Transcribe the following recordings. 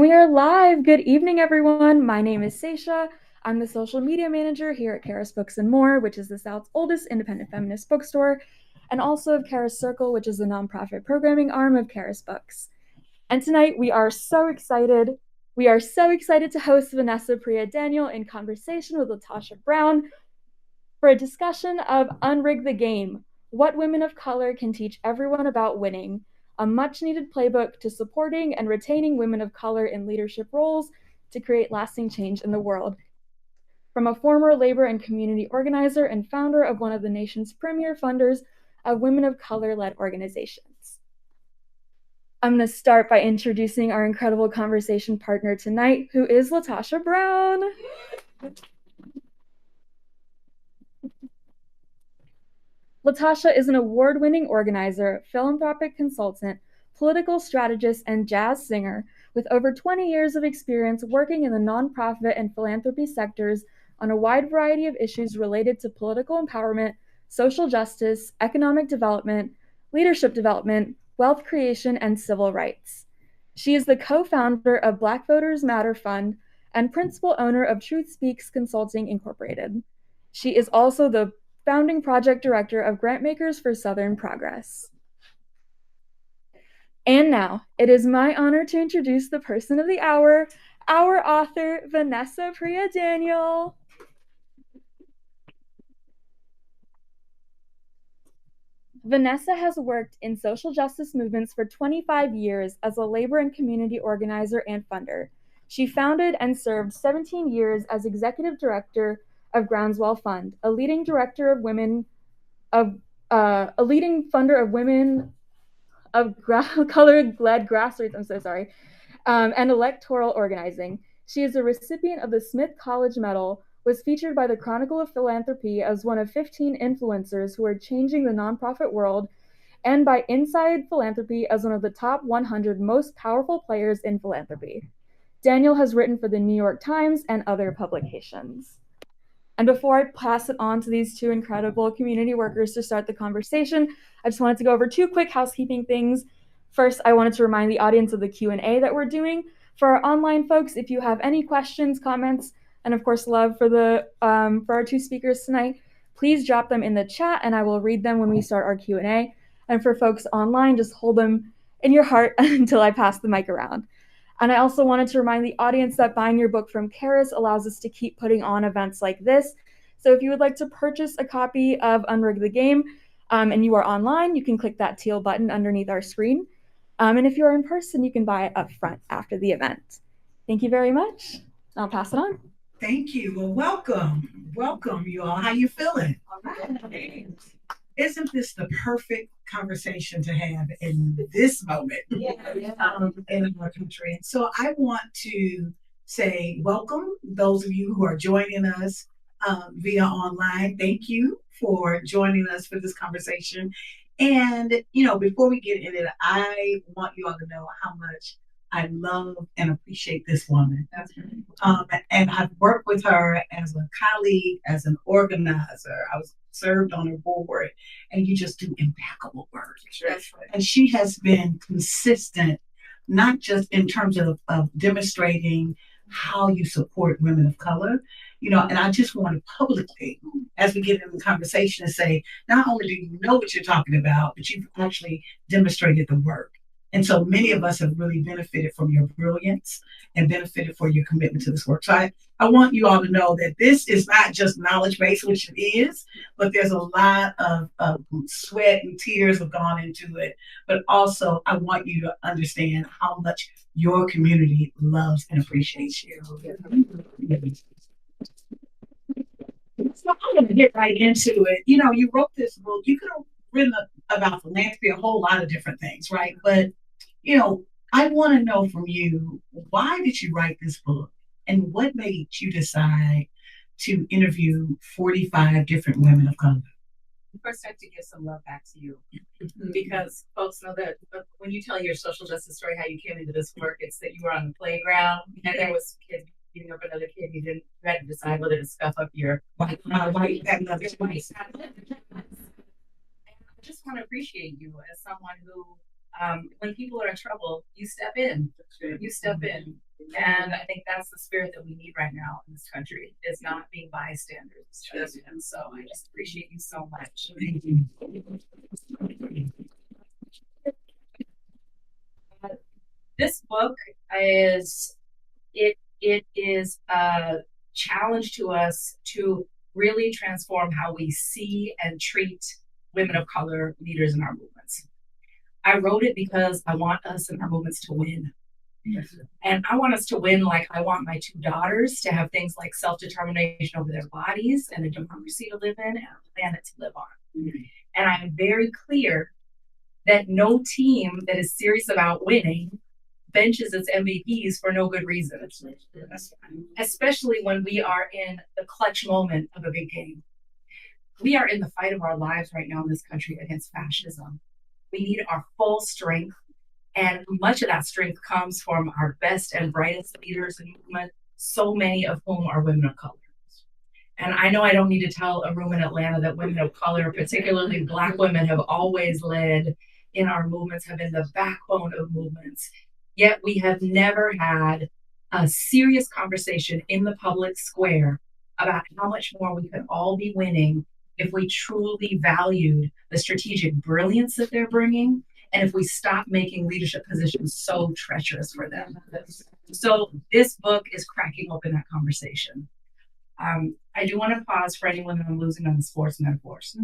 We are live. Good evening, everyone. My name is Seisha. I'm the social media manager here at Charis Books and More, which is the South's oldest independent feminist bookstore, and also of Charis Circle, which is the nonprofit programming arm of Charis Books. And tonight we are so excited. We are so excited to host Vanessa Priya Daniel in conversation with LaTosha Brown for a discussion of Unrig the Game, What Women of Color Can Teach Everyone About Winning, a much-needed playbook to supporting and retaining women of color in leadership roles to create lasting change in the world. From a former labor and community organizer and founder of one of the nation's premier funders of women of color-led organizations. I'm going to start by introducing our incredible conversation partner tonight, who is LaTosha Brown. LaTosha is an award-winning organizer, philanthropic consultant, political strategist, and jazz singer with over 20 years of experience working in the nonprofit and philanthropy sectors on a wide variety of issues related to political empowerment, social justice, economic development, leadership development, wealth creation, and civil rights. She is the co-founder of Black Voters Matter Fund and principal owner of Truth Speaks Consulting Incorporated. She is also the founding project director of Grantmakers for Southern Progress. And now, it is my honor to introduce the person of the hour, our author, Vanessa Priya Daniel. Vanessa has worked in social justice movements for 25 years as a labor and community organizer and funder. She founded and served 17 years as executive director of Groundswell Fund, a leading director of women of a leading funder of women of color-led grassroots, and electoral organizing. She is a recipient of the Smith College Medal, was featured by the Chronicle of Philanthropy as one of 15 influencers who are changing the nonprofit world, and by Inside Philanthropy as one of the top 100 most powerful players in philanthropy. Daniel has written for the New York Times and other publications. And before I pass it on to these two incredible community workers to start the conversation, I just wanted to go over two quick housekeeping things. First, I wanted to remind the audience of the Q&A that we're doing. For our online folks, if you have any questions, comments, and of course love for our two speakers tonight, please drop them in the chat and I will read them when we start our Q&A. And for folks online, just hold them in your heart until I pass the mic around. And I also wanted to remind the audience that buying your book from Charis allows us to keep putting on events like this. So if you would like to purchase a copy of Unrig the Game and you are online, you can click that teal button underneath our screen. And if you're in person, you can buy it up front after the event. Thank you very much. I'll pass it on. Thank you. Well, welcome. Welcome, you all. How you feeling? All right. Isn't this the perfect conversation to have in this moment in our country? And so I want to say welcome, those of you who are joining us via online. Thank you for joining us for this conversation. And, before we get into it, I want you all to know how much I love and appreciate this woman. And I've worked with her as a colleague, as an organizer. I was served on her board, and you just do impeccable work. Right. And she has been consistent, not just in terms of demonstrating how you support women of color, and I just want to publicly, as we get into the conversation, to say, not only do you know what you're talking about, but you've actually demonstrated the work. And so many of us have really benefited from your brilliance and benefited for your commitment to this work. So I want you all to know that this is not just knowledge-based, which it is, but there's a lot of sweat and tears have gone into it. But also, I want you to understand how much your community loves and appreciates you. So I'm going to get right into it. You wrote this book. You could have written about philanthropy, a whole lot of different things, right? But I want to know from you, why did you write this book and what made you decide to interview 45 different women of color? First, I have to give some love back to you because folks know that when you tell your social justice story, how you came into this work, it's that you were on the playground and there was kids beating up another kid. You had to decide whether to scuff up your white. I just want to appreciate you as someone who When people are in trouble, you step in. You step in. And I think that's the spirit that we need right now in this country, is not being bystanders. And so I just appreciate you so much. This book is it is a challenge to us to really transform how we see and treat women of color leaders in our movements. I wrote it because I want us and our movements to win. And I want us to win like I want my two daughters to have things like self-determination over their bodies and a democracy to live in and a planet to live on. And I'm very clear that no team that is serious about winning benches its MVPs for no good reason, especially when we are in the clutch moment of a big game. We are in the fight of our lives right now in this country against fascism. We need our full strength, and much of that strength comes from our best and brightest leaders in movement, so many of whom are women of color. And I know I don't need to tell a room in Atlanta that women of color, particularly Black women, have always led in our movements, have been the backbone of movements. Yet we have never had a serious conversation in the public square about how much more we could all be winning if we truly valued the strategic brilliance that they're bringing, and if we stop making leadership positions so treacherous for them. So this book is cracking open that conversation. I do want to pause for anyone that I'm losing on the sports metaphors.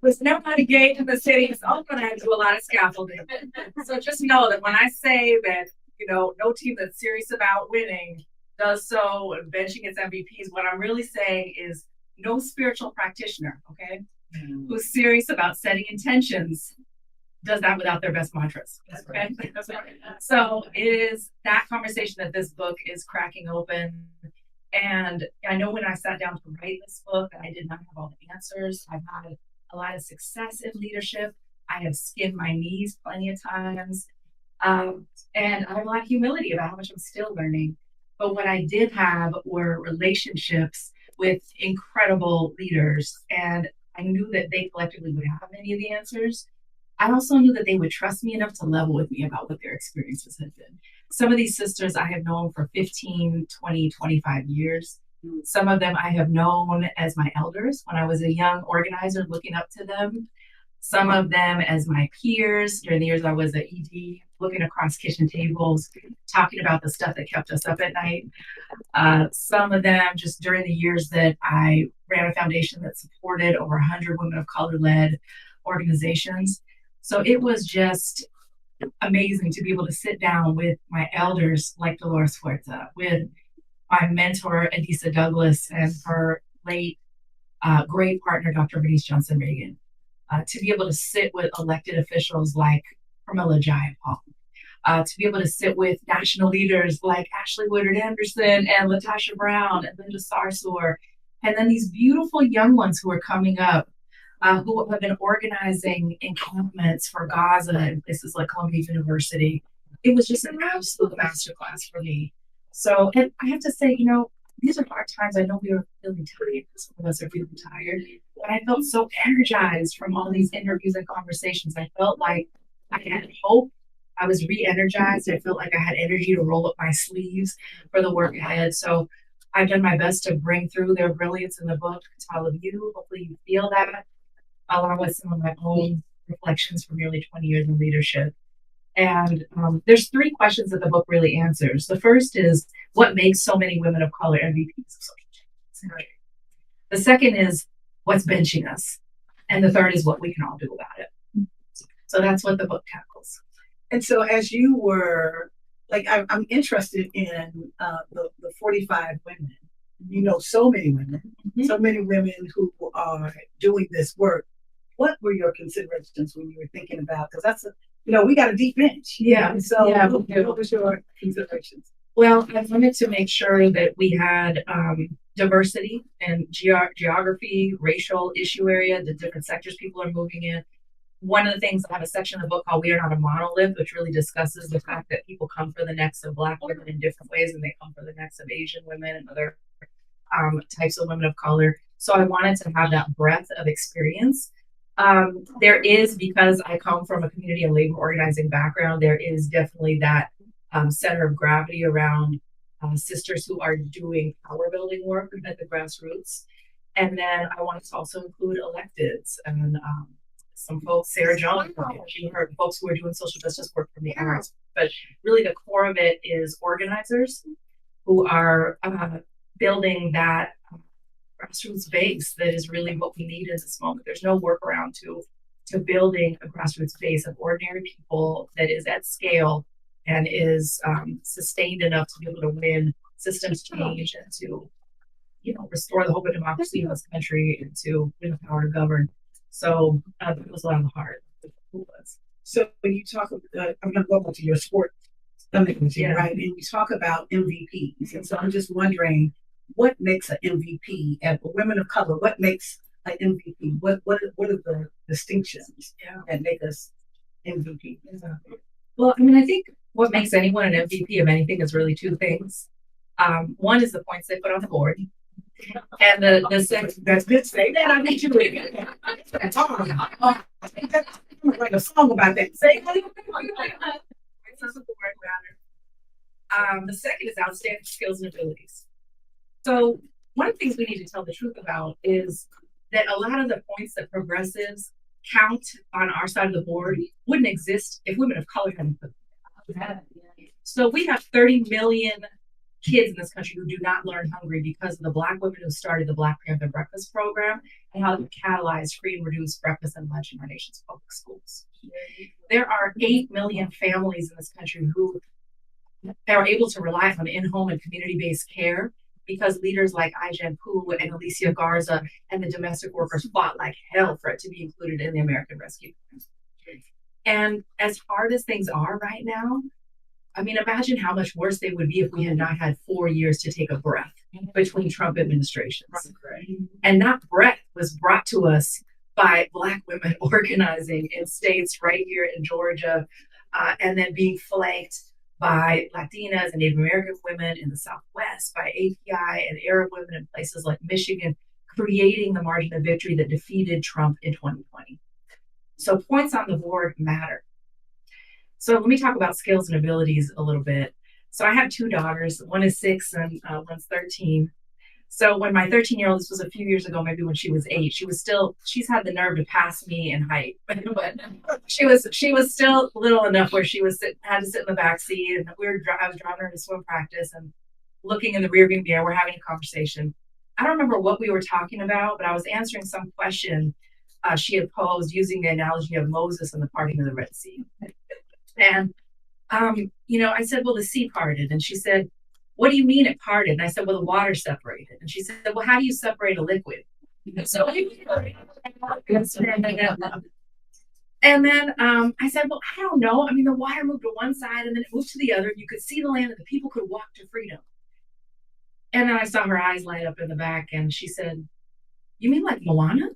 Was never not engaged in the city, so I'm going to do a lot of scaffolding. So just know that when I say that, no team that's serious about winning does so and benching its MVPs, what I'm really saying is no spiritual practitioner, okay, who's serious about setting intentions does that without their best mantras. Okay? So it is that conversation that this book is cracking open. And I know when I sat down to write this book, I did not have all the answers. I've had a lot of success in leadership. I have skinned my knees plenty of times. And I have a lot of humility about how much I'm still learning. But what I did have were relationships with incredible leaders. And I knew that they collectively would have many of the answers. I also knew that they would trust me enough to level with me about what their experiences had been. Some of these sisters I have known for 15, 20, 25 years. Some of them I have known as my elders when I was a young organizer looking up to them. Some of them as my peers during the years I was at ED, looking across kitchen tables, talking about the stuff that kept us up at night. Some of them just during the years that I ran a foundation that supported over 100 women of color-led organizations. So it was just amazing to be able to sit down with my elders like Dolores Huerta, with my mentor, Adisa Douglas, and her late great partner, Dr. Bernice Johnson Reagan, to be able to sit with elected officials like Pramila Jayapal, to be able to sit with national leaders like Ashley Woodard Anderson and LaTosha Brown and Linda Sarsour, and then these beautiful young ones who are coming up, who have been organizing encampments for Gaza in places like Columbia University. It was just an absolute masterclass for me. So, and I have to say, these are hard times. I know we were feeling tired. Some of us are feeling tired. But I felt so energized from all these interviews and conversations. I felt like I had hope. I was re-energized. I felt like I had energy to roll up my sleeves for the work ahead. So I've done my best to bring through their brilliance in the book to all of you. Hopefully you feel that, along with some of my own reflections from nearly 20 years in leadership. And there's three questions that the book really answers. The first is, what makes so many women of color MVPs of social change? The second is, what's benching us? And the third is what we can all do about it. So that's what the book tackles. And so as you were, I'm interested in the 45 women, so many women, so many women who are doing this work. What were your considerations when you were thinking about, because that's we got a deep bench. Yeah. So yeah, what was your considerations? Well, I wanted to make sure that we had diversity in geography, racial issue area, the different sectors people are moving in. One of the things, I have a section of the book called We Are Not a Monolith, which really discusses the fact that people come for the necks of Black women in different ways, and they come for the necks of Asian women and other types of women of color. So I wanted to have that breadth of experience. There is, because I come from a community and labor organizing background, there is definitely that center of gravity around sisters who are doing power building work at the grassroots. And then I wanted to also include electeds and some folks, Sarah Jones, she heard folks who are doing social justice work from the arts. But really the core of it is organizers who are building that grassroots base that is really what we need in this moment. There's no workaround to building a grassroots base of ordinary people that is at scale and is sustained enough to be able to win systems change and to, you know, restore the hope of democracy in this country and to win the power to govern. So it was a lot of the heart. So when you talk, I'm going to go back to your sport, right? And you talk about MVPs, and so I'm just wondering, what makes an MVP and for women of color? What makes an MVP? What are the distinctions that make us MVP? Well, I mean, I think what makes anyone an MVP of anything is really two things. One is the points they put on the board, and the second. That's good. Say that. I need you to write a song about that. Say that. The second is outstanding skills and abilities. So one of the things we need to tell the truth about is that a lot of the points that progressives count on our side of the board wouldn't exist if women of color hadn't put them down. So we have 30 million kids in this country who do not learn hungry because of the Black women who started the Black Panther Breakfast Program and how they catalyzed free and reduced breakfast and lunch in our nation's public schools. There are 8 million families in this country who are able to rely on in-home and community-based care because leaders like Ai-jen Poo and Alicia Garza and the domestic workers fought like hell for it to be included in the American Rescue Plan. And as hard as things are right now, I mean, imagine how much worse they would be if we had not had 4 years to take a breath between Trump administrations. And that breath was brought to us by Black women organizing in states right here in Georgia, and then being flanked by Latinas and Native American women in the Southwest, by API and Arab women in places like Michigan, creating the margin of victory that defeated Trump in 2020. So points on the board matter. So let me talk about skills and abilities a little bit. So I have 2 daughters. One is 6 and one's 13. So when my 13-year-old, this was a few years ago, maybe when she was 8, she's had the nerve to pass me in height, but she was still little enough where had to sit in the back seat, and I was driving her to swim practice and looking in the rearview mirror, we're having a conversation. I don't remember what we were talking about, but I was answering some question she had posed using the analogy of Moses and the parting of the Red Sea. And, I said, well, the sea parted. And she said, what do you mean it parted? And I said, well, the water separated. And she said, well, how do you separate a liquid? So, and then I said, well, I don't know. I mean, the water moved to one side and then it moved to the other. You could see the land and the people could walk to freedom. And then I saw her eyes light up in the back and she said, you mean like Moana?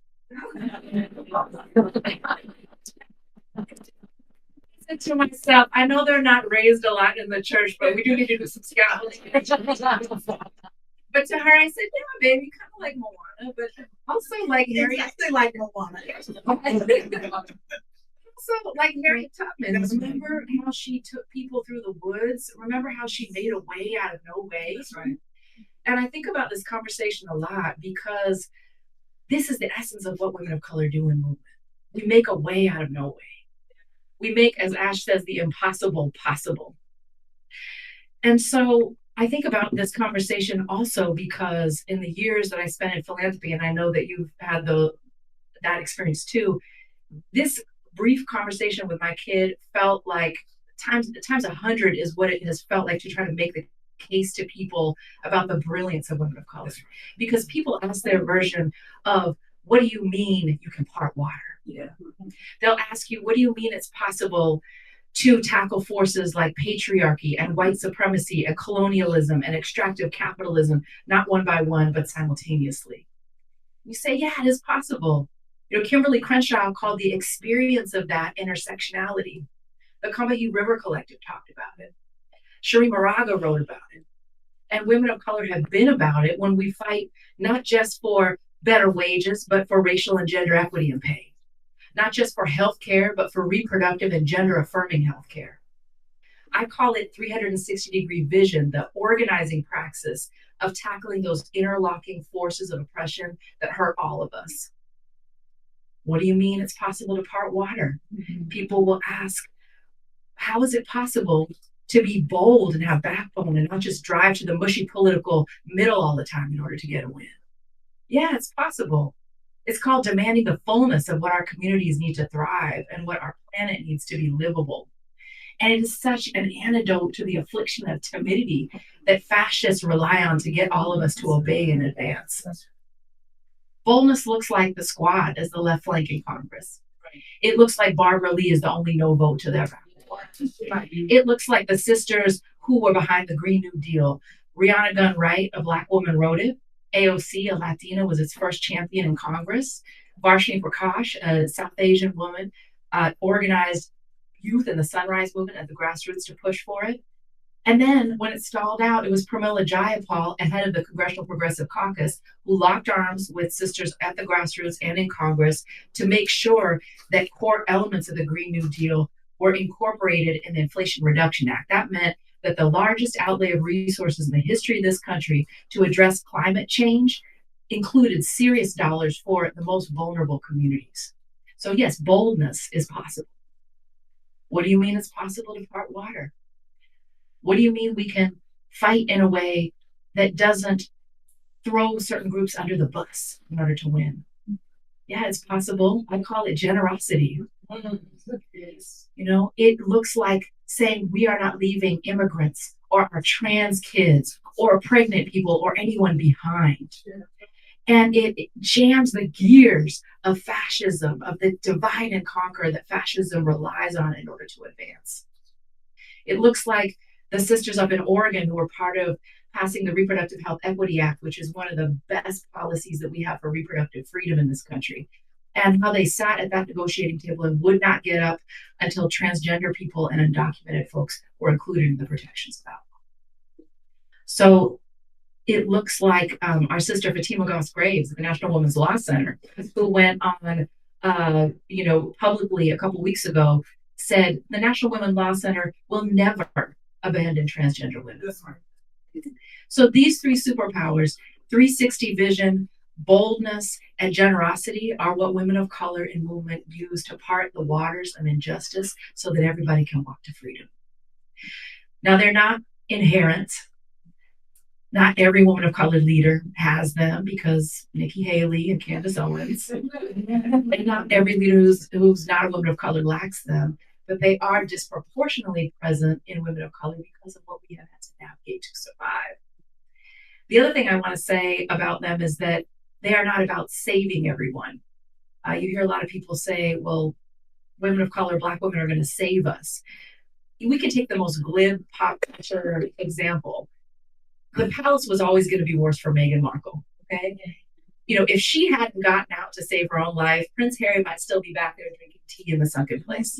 To myself, I know they're not raised a lot in the church, but we do need to do some scouting. But to her, I said, yeah, baby, kind of like Moana, but also like Exactly like Moana. Also like Harriet Tubman. Remember how she took people through the woods? Remember how she made a way out of no way? Right. And I think about this conversation a lot because this is the essence of what women of color do in movement. We make a way out of no way. We make, as Ash says, the impossible possible. And so I think about this conversation also because in the years that I spent in philanthropy, and I know that you've had that experience too, this brief conversation with my kid felt like times 100 is what it has felt like to try to make the case to people about the brilliance of women of color. Because people ask their version of, what do you mean you can part water? Yeah. They'll ask you, what do you mean it's possible to tackle forces like patriarchy and white supremacy and colonialism and extractive capitalism, not one by one, but simultaneously? You say, yeah, it is possible. Kimberly Crenshaw called the experience of that intersectionality. The Combahee River Collective talked about it. Cherie Moraga wrote about it. And women of color have been about it when we fight not just for better wages, but for racial and gender equity in pay. not just for healthcare, but for reproductive and gender affirming healthcare. I call it 360-degree vision, the organizing praxis of tackling those interlocking forces of oppression that hurt all of us. What do you mean it's possible to part water? People will ask, how is it possible to be bold and have backbone and not just drive to the mushy political middle all the time in order to get a win? Yeah, it's possible. It's called demanding the fullness of what our communities need to thrive and what our planet needs to be livable. And it is such an antidote to the affliction of timidity that fascists rely on to get all of us to obey in advance. Boldness looks like the squad as the left flank in Congress. It looks like Barbara Lee is the only no vote to their back. It looks like the sisters who were behind the Green New Deal. Rihanna Gunn Wright, a Black woman, wrote it. AOC, a Latina, was its first champion in Congress. Varshini Prakash, a South Asian woman, organized youth in the Sunrise Movement at the grassroots to push for it. And then when it stalled out, it was Pramila Jayapal, head of the Congressional Progressive Caucus, who locked arms with sisters at the grassroots and in Congress to make sure that core elements of the Green New Deal were incorporated in the Inflation Reduction Act. That meant that the largest outlay of resources in the history of this country to address climate change included serious dollars for the most vulnerable communities. So yes, boldness is possible. What do you mean it's possible to part water? What do you mean we can fight in a way that doesn't throw certain groups under the bus in order to win? Yeah, it's possible. I call it generosity. You know, it looks like saying we are not leaving immigrants or our trans kids or pregnant people or anyone behind. And it jams the gears of fascism, of the divide and conquer that fascism relies on in order to advance. It looks like the sisters up in Oregon who were part of passing the Reproductive Health Equity Act, which is one of the best policies that we have for reproductive freedom in this country, and how they sat at that negotiating table and would not get up until transgender people and undocumented folks were included in the protections of that. So it looks like our sister Fatima Goss-Graves at the National Women's Law Center, who went on, publicly a couple weeks ago, said the National Women's Law Center will never abandon transgender women. So these three superpowers, 360 vision, boldness, and generosity, are what women of color in movement use to part the waters of injustice so that everybody can walk to freedom. Now, they're not inherent. Not every woman of color leader has them, because Nikki Haley and Candace Owens, and not every leader who's not a woman of color lacks them, but they are disproportionately present in women of color because of what we have had to navigate to survive. The other thing I want to say about them is that they are not about saving everyone. You hear a lot of people say, well, women of color, Black women are going to save us. We can take the most glib pop culture example. The palace was always going to be worse for Meghan Markle, okay? You know, if she hadn't gotten out to save her own life, Prince Harry might still be back there drinking tea in the sunken place.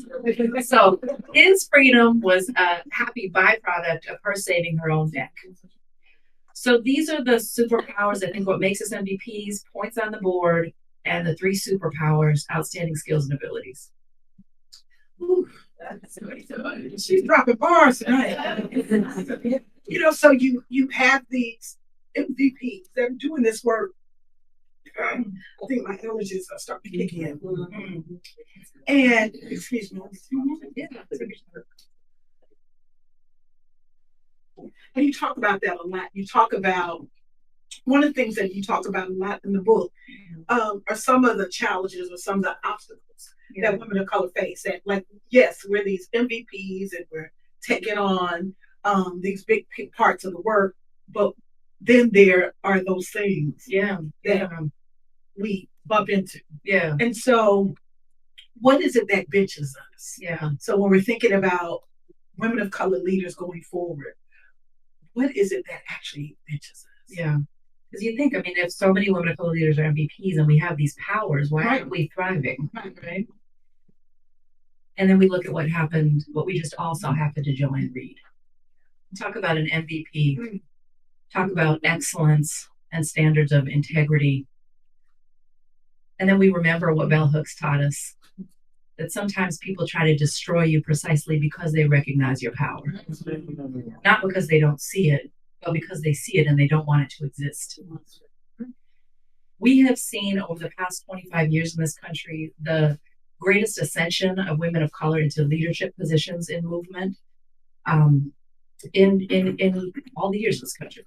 So his freedom was a happy byproduct of her saving her own neck. So these are the superpowers, I think, what makes us MVPs, points on the board, and the three superpowers, outstanding skills and abilities. Ooh, she's dropping bars tonight. So you have these MVPs that are doing this work. I think my allergies are starting to kick in. Mm-hmm. And excuse me. And you talk about that a lot. You talk about one of the things that you talk about a lot in the book are some of the challenges or some of the obstacles that women of color face. And like, yes, we're these MVPs and we're taking on these big parts of the work, but then there are those things that we bump into. Yeah. And so what is it that benches us? Yeah. So when we're thinking about women of color leaders going forward, what is it that actually benches us? Yeah. Because you think, I mean, if so many women of color leaders are MVPs and we have these powers, why aren't we thriving? Right. And then we look at what happened, what we just all saw happen to Joanne Reed. Talk about an MVP. Talk about excellence and standards of integrity. And then we remember what Bell Hooks taught us. that sometimes people try to destroy you precisely because they recognize your power. Not because they don't see it, but because they see it and they don't want it to exist. We have seen over the past 25 years in this country the greatest ascension of women of color into leadership positions in movement in all the years of this country.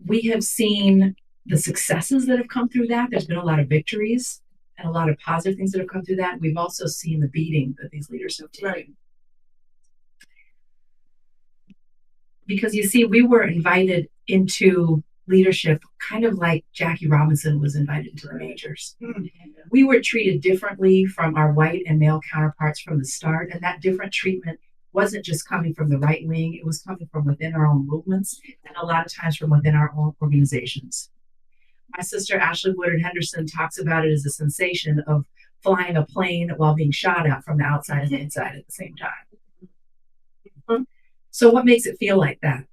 We have seen the successes that have come through that. There's been a lot of victories and a lot of positive things that have come through that. We've also seen the beating that these leaders have taken. Right. Because you see, we were invited into leadership kind of like Jackie Robinson was invited into the majors. We were treated differently from our white and male counterparts from the start, and that different treatment wasn't just coming from the right wing, it was coming from within our own movements and a lot of times from within our own organizations. My sister Ashley Woodard Henderson talks about it as a sensation of flying a plane while being shot at from the outside and the inside at the same time. So what makes it feel like that?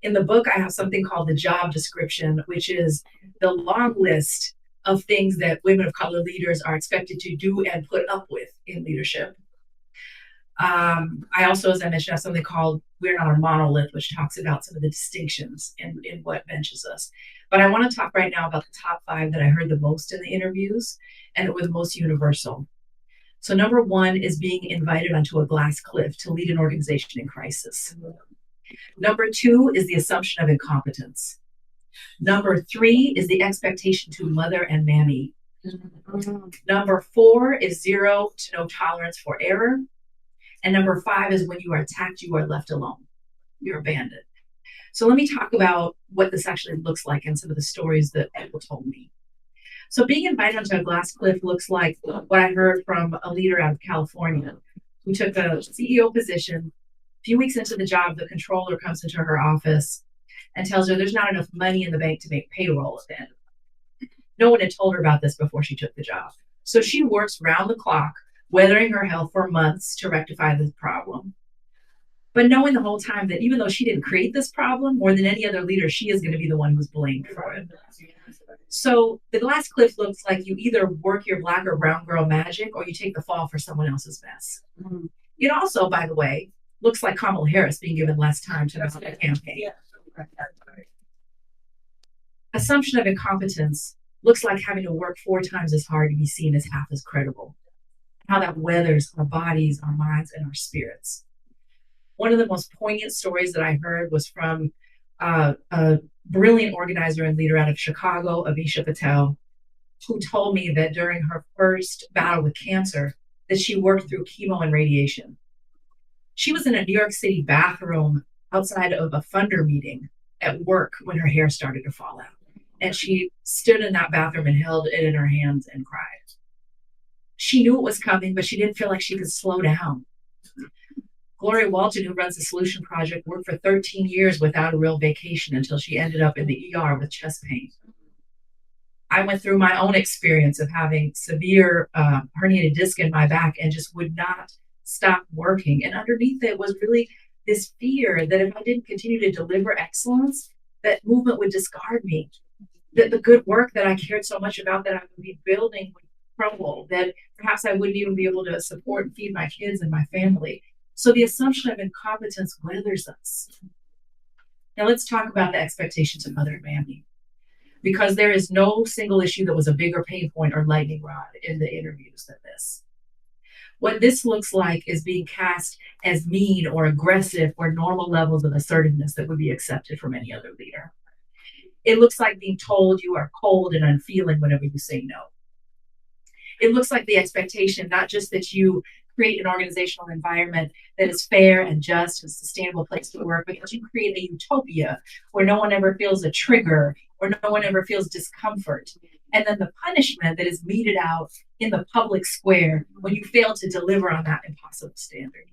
In the book, I have something called the job description, which is the long list of things that women of color leaders are expected to do and put up with in leadership. I also, as I mentioned, have something called We're Not a Monolith, which talks about some of the distinctions in what benches us. But I want to talk right now about the top 5 that I heard the most in the interviews and that were the most universal. So number 1 is being invited onto a glass cliff to lead an organization in crisis. Number 2 is the assumption of incompetence. Number 3 is the expectation to mother and mammy. Number 4 is 0 to no tolerance for error. And number 5 is when you are attacked, you are left alone. You're abandoned. So let me talk about what this actually looks like and some of the stories that people told me. So being invited onto a glass cliff looks like what I heard from a leader out of California who took a CEO position. A few weeks into the job, the controller comes into her office and tells her there's not enough money in the bank to make payroll at the end. No one had told her about this before she took the job. So she works round the clock, weathering her health for months to rectify the problem. But knowing the whole time that even though she didn't create this problem, more than any other leader, she is going to be the one who's blamed for it. So the glass cliff looks like you either work your black or brown girl magic or you take the fall for someone else's mess. It also, by the way, looks like Kamala Harris being given less time to run a campaign. Assumption of incompetence looks like having to work 4 times as hard to be seen as half as credible. How that weathers our bodies, our minds, and our spirits. One of the most poignant stories that I heard was from a brilliant organizer and leader out of Chicago, Avisha Patel, who told me that during her first battle with cancer, that she worked through chemo and radiation. She was in a New York City bathroom outside of a funder meeting at work when her hair started to fall out. And she stood in that bathroom and held it in her hands and cried. She knew it was coming, but she didn't feel like she could slow down. Gloria Walton, who runs the Solution Project, worked for 13 years without a real vacation until she ended up in the ER with chest pain. I went through my own experience of having severe herniated disc in my back and just would not stop working. And underneath it was really this fear that if I didn't continue to deliver excellence, that movement would discard me, that the good work that I cared so much about that I would be building would crumble, that perhaps I wouldn't even be able to support and feed my kids and my family. So the assumption of incompetence weathers us. Now let's talk about the expectations of mother and mammy, because there is no single issue that was a bigger pain point or lightning rod in the interviews than this. What this looks like is being cast as mean or aggressive or normal levels of assertiveness that would be accepted from any other leader. It looks like being told you are cold and unfeeling whenever you say no. It looks like the expectation, not just that you create an organizational environment that is fair and just and sustainable place to work, but that you create a utopia where no one ever feels a trigger or no one ever feels discomfort. And then the punishment that is meted out in the public square when you fail to deliver on that impossible standard.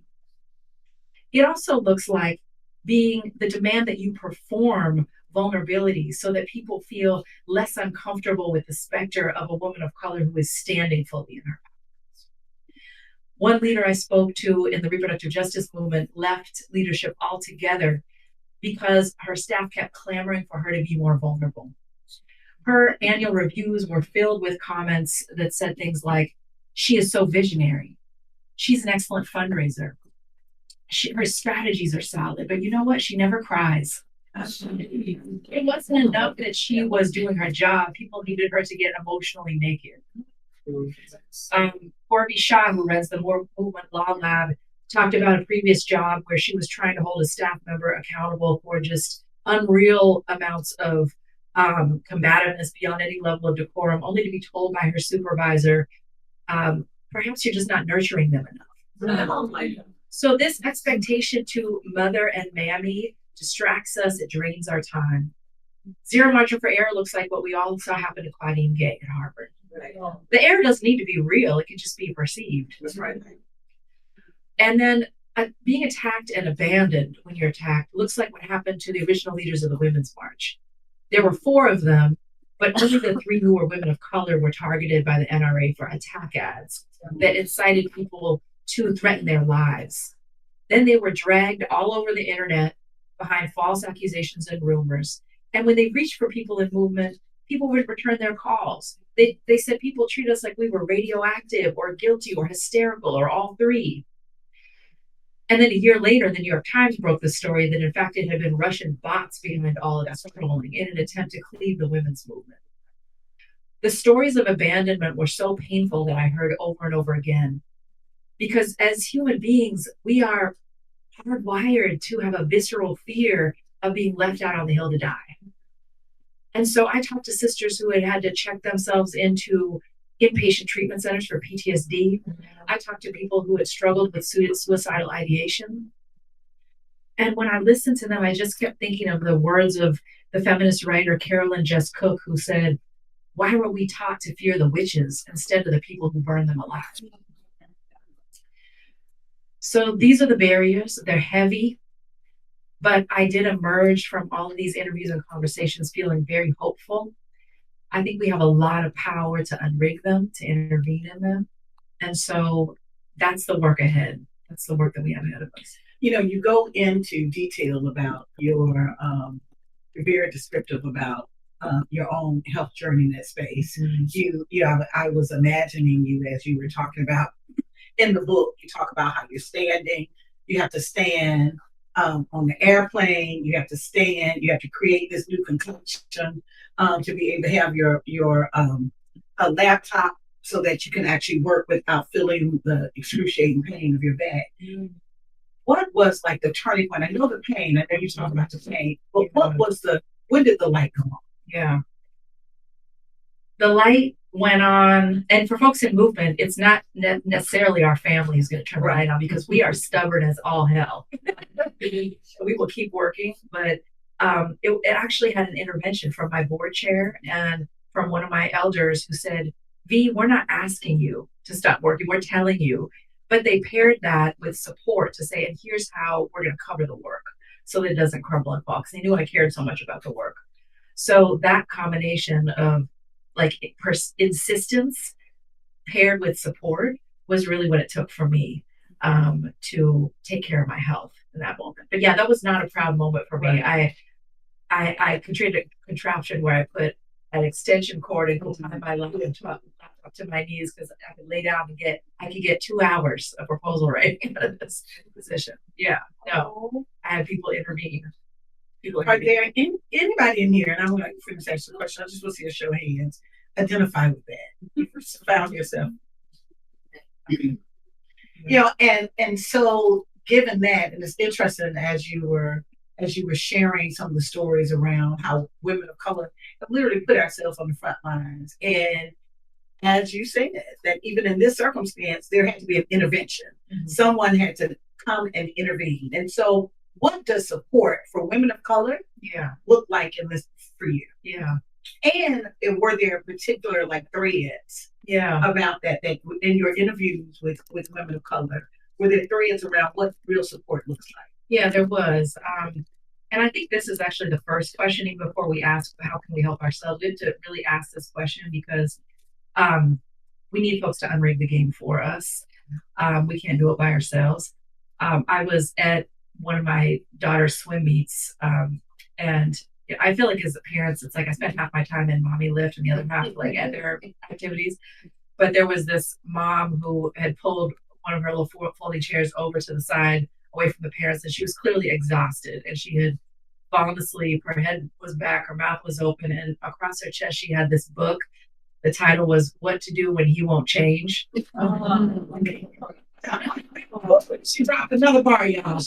It also looks like being the demand that you perform vulnerability so that people feel less uncomfortable with the specter of a woman of color who is standing fully in her power. One leader I spoke to in the reproductive justice movement left leadership altogether because her staff kept clamoring for her to be more vulnerable. Her annual reviews were filled with comments that said things like, She is so visionary. She's an excellent fundraiser. Her strategies are solid, but you know what? She never cries. It wasn't enough that she was doing her job. People needed her to get emotionally naked. Corby Shaw, who runs the Movement Law Lab, talked about a previous job where she was trying to hold a staff member accountable for just unreal amounts of combativeness beyond any level of decorum, only to be told by her supervisor, perhaps you're just not nurturing them enough. So this expectation to mother and mammy distracts us. It drains our time. Zero margin for error looks like what we all saw happen to Claudine Gay at Harvard. Right. The error doesn't need to be real. It can just be perceived. That's right. And then being attacked and abandoned when you're attacked looks like what happened to the original leaders of the Women's March. There were 4 of them, but only the 3 who were women of color were targeted by the NRA for attack ads that incited people to threaten their lives. Then they were dragged all over the internet behind false accusations and rumors. And when they reached for people in movement, people would return their calls. They said people treat us like we were radioactive or guilty or hysterical or all 3. And then a year later, the New York Times broke the story that in fact it had been Russian bots behind all of that trolling in an attempt to cleave the women's movement. The stories of abandonment were so painful that I heard over and over again. Because as human beings, we are hardwired to have a visceral fear of being left out on the hill to die. And so I talked to sisters who had to check themselves into inpatient treatment centers for PTSD. I talked to people who had struggled with suicidal ideation. And when I listened to them, I just kept thinking of the words of the feminist writer Carolyn Jess Cook, who said, "Why were we taught to fear the witches instead of the people who burn them alive?" So these are the barriers. They're heavy. But I did emerge from all of these interviews and conversations feeling very hopeful. I think we have a lot of power to unrig them, to intervene in them. And so that's the work ahead. That's the work that we have ahead of us. You know, you go into detail about you're very descriptive about your own health journey in that space. Mm-hmm. I was imagining you as you were talking about in the book, you talk about how you're standing, you have to stand on the airplane, you have to stand, you have to create this new concoction to be able to have your a laptop so that you can actually work without feeling the excruciating pain of your back. Mm. What was like the turning point? I know the pain, I know you talk about the pain, but when did the light come on? Yeah. The light went on, and for folks in movement, it's not necessarily our family is going to turn the light on because we are stubborn as all hell. We will keep working, but it actually had an intervention from my board chair and from one of my elders who said, "V, we're not asking you to stop working, we're telling you." But they paired that with support to say, and here's how we're going to cover the work so that it doesn't crumble and fall, because they knew I cared so much about the work. So that combination of like insistence paired with support was really what it took for me to take care of my health in that moment. But yeah, that was not a proud moment for me. I created a contraption where I put an extension cord and tie my laptop up to my knees because I could lay down and I could get 2 hours of proposal writing out of this position. Yeah, no, I had people intervene. Are there anybody in here, and I'm going to finish asking the question, I just want to see a show of hands, identify with that. You found yourself. You know, and so given that, and it's interesting as you were sharing some of the stories around how women of color have literally put ourselves on the front lines. And as you said, that even in this circumstance, there had to be an intervention. Mm-hmm. Someone had to come and intervene. And so what does support for women of color look like in this for you? Yeah. And were there particular like threads about that in your interviews with women of color, were there threads around what real support looks like? Yeah, there was. And I think this is actually the first questioning before we ask, how can we help ourselves? We have to really ask this question because we need folks to unrig the game for us. We can't do it by ourselves. I was at one of my daughter's swim meets, and I feel like as parents, it's like I spent half my time in mommy lift and the other half like at their activities. but there was this mom who had pulled one of her little folding chairs over to the side away from the parents, and she was clearly exhausted, and she had fallen asleep. Her head was back, her mouth was open, and across her chest she had this book. The title was "What to Do When He Won't Change." She dropped another bar, y'all.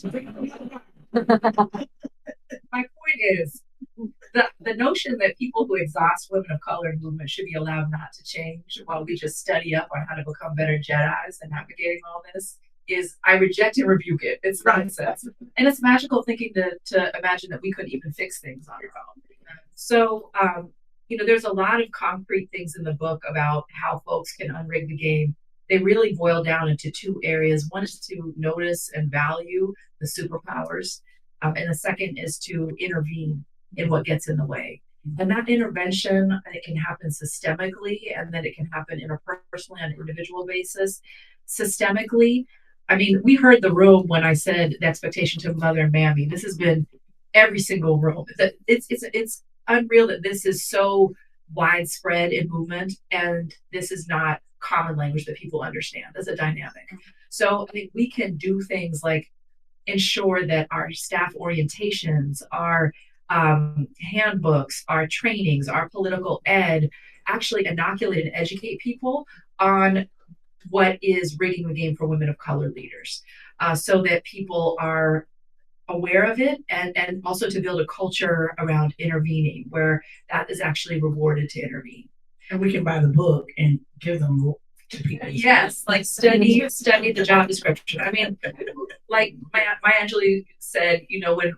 My point is the notion that people who exhaust women of color in movement should be allowed not to change while we just study up on how to become better Jedis and navigating all this is, I reject and rebuke it. It's nonsense. And it's magical thinking to imagine that we couldn't even fix things on our own. So, there's a lot of concrete things in the book about how folks can unrig the game. They really boil down into two areas. One is to notice and value the superpowers. And the second is to intervene in what gets in the way. And that intervention, it can happen systemically, and then it can happen interpersonally on an individual basis. Systemically, we heard the room when I said the expectation to mother and mammy. This has been every single room. It's unreal that this is so widespread in movement, and this is not common language that people understand as a dynamic. So I think we can do things like ensure that our staff orientations, our handbooks, our trainings, our political ed actually inoculate and educate people on what is rigging the game for women of color leaders, so that people are aware of it, and also to build a culture around intervening where that is actually rewarded to intervene. And we can buy the book and give them to people. Yes, like study the job description. Like my Angelou said,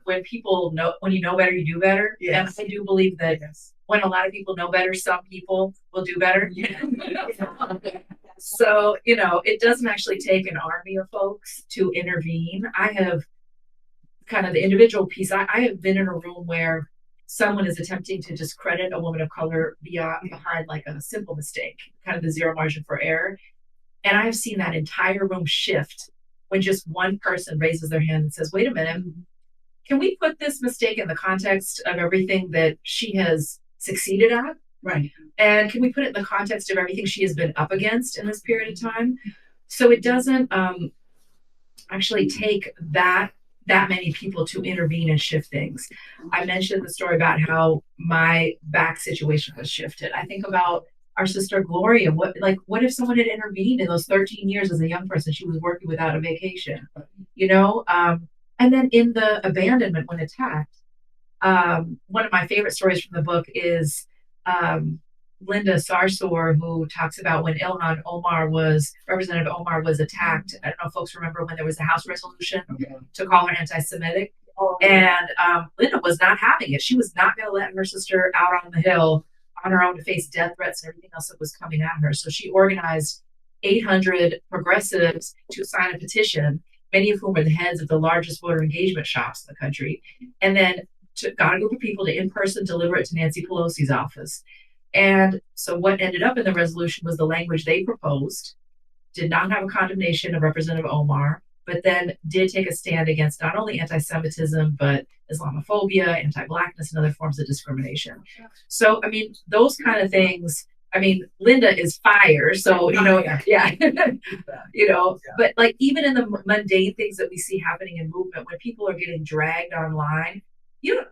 when people know, when you know better, you do better. Yes. And I do believe that when a lot of people know better, some people will do better. Yeah. So, it doesn't actually take an army of folks to intervene. I have kind of the individual piece. I have been in a room where someone is attempting to discredit a woman of color behind like a simple mistake, kind of the zero margin for error. And I have seen that entire room shift when just one person raises their hand and says, wait a minute, can we put this mistake in the context of everything that she has succeeded at? Right. And can we put it in the context of everything she has been up against in this period of time? So it doesn't actually take that many people to intervene and shift things. I mentioned the story about how my back situation was shifted. I think about our sister Gloria. What if someone had intervened in those 13 years as a young person? She was working without a vacation, and then in the abandonment when attacked, one of my favorite stories from the book is Linda Sarsour, who talks about when Representative Omar was attacked. I don't know if folks remember when there was a House resolution to call her anti-Semitic. And Linda was not having it. She was not going to let her sister out on the Hill on her own to face death threats and everything else that was coming at her. So she organized 800 progressives to sign a petition, many of whom are the heads of the largest voter engagement shops in the country, and then got a group of people to in person deliver it to Nancy Pelosi's office. And so what ended up in the resolution was the language they proposed did not have a condemnation of Representative Omar, but then did take a stand against not only anti-Semitism, but Islamophobia, anti-Blackness, and other forms of discrimination. So, those kind of things, Linda is fire. So, but like even in the mundane things that we see happening in movement, when people are getting dragged online,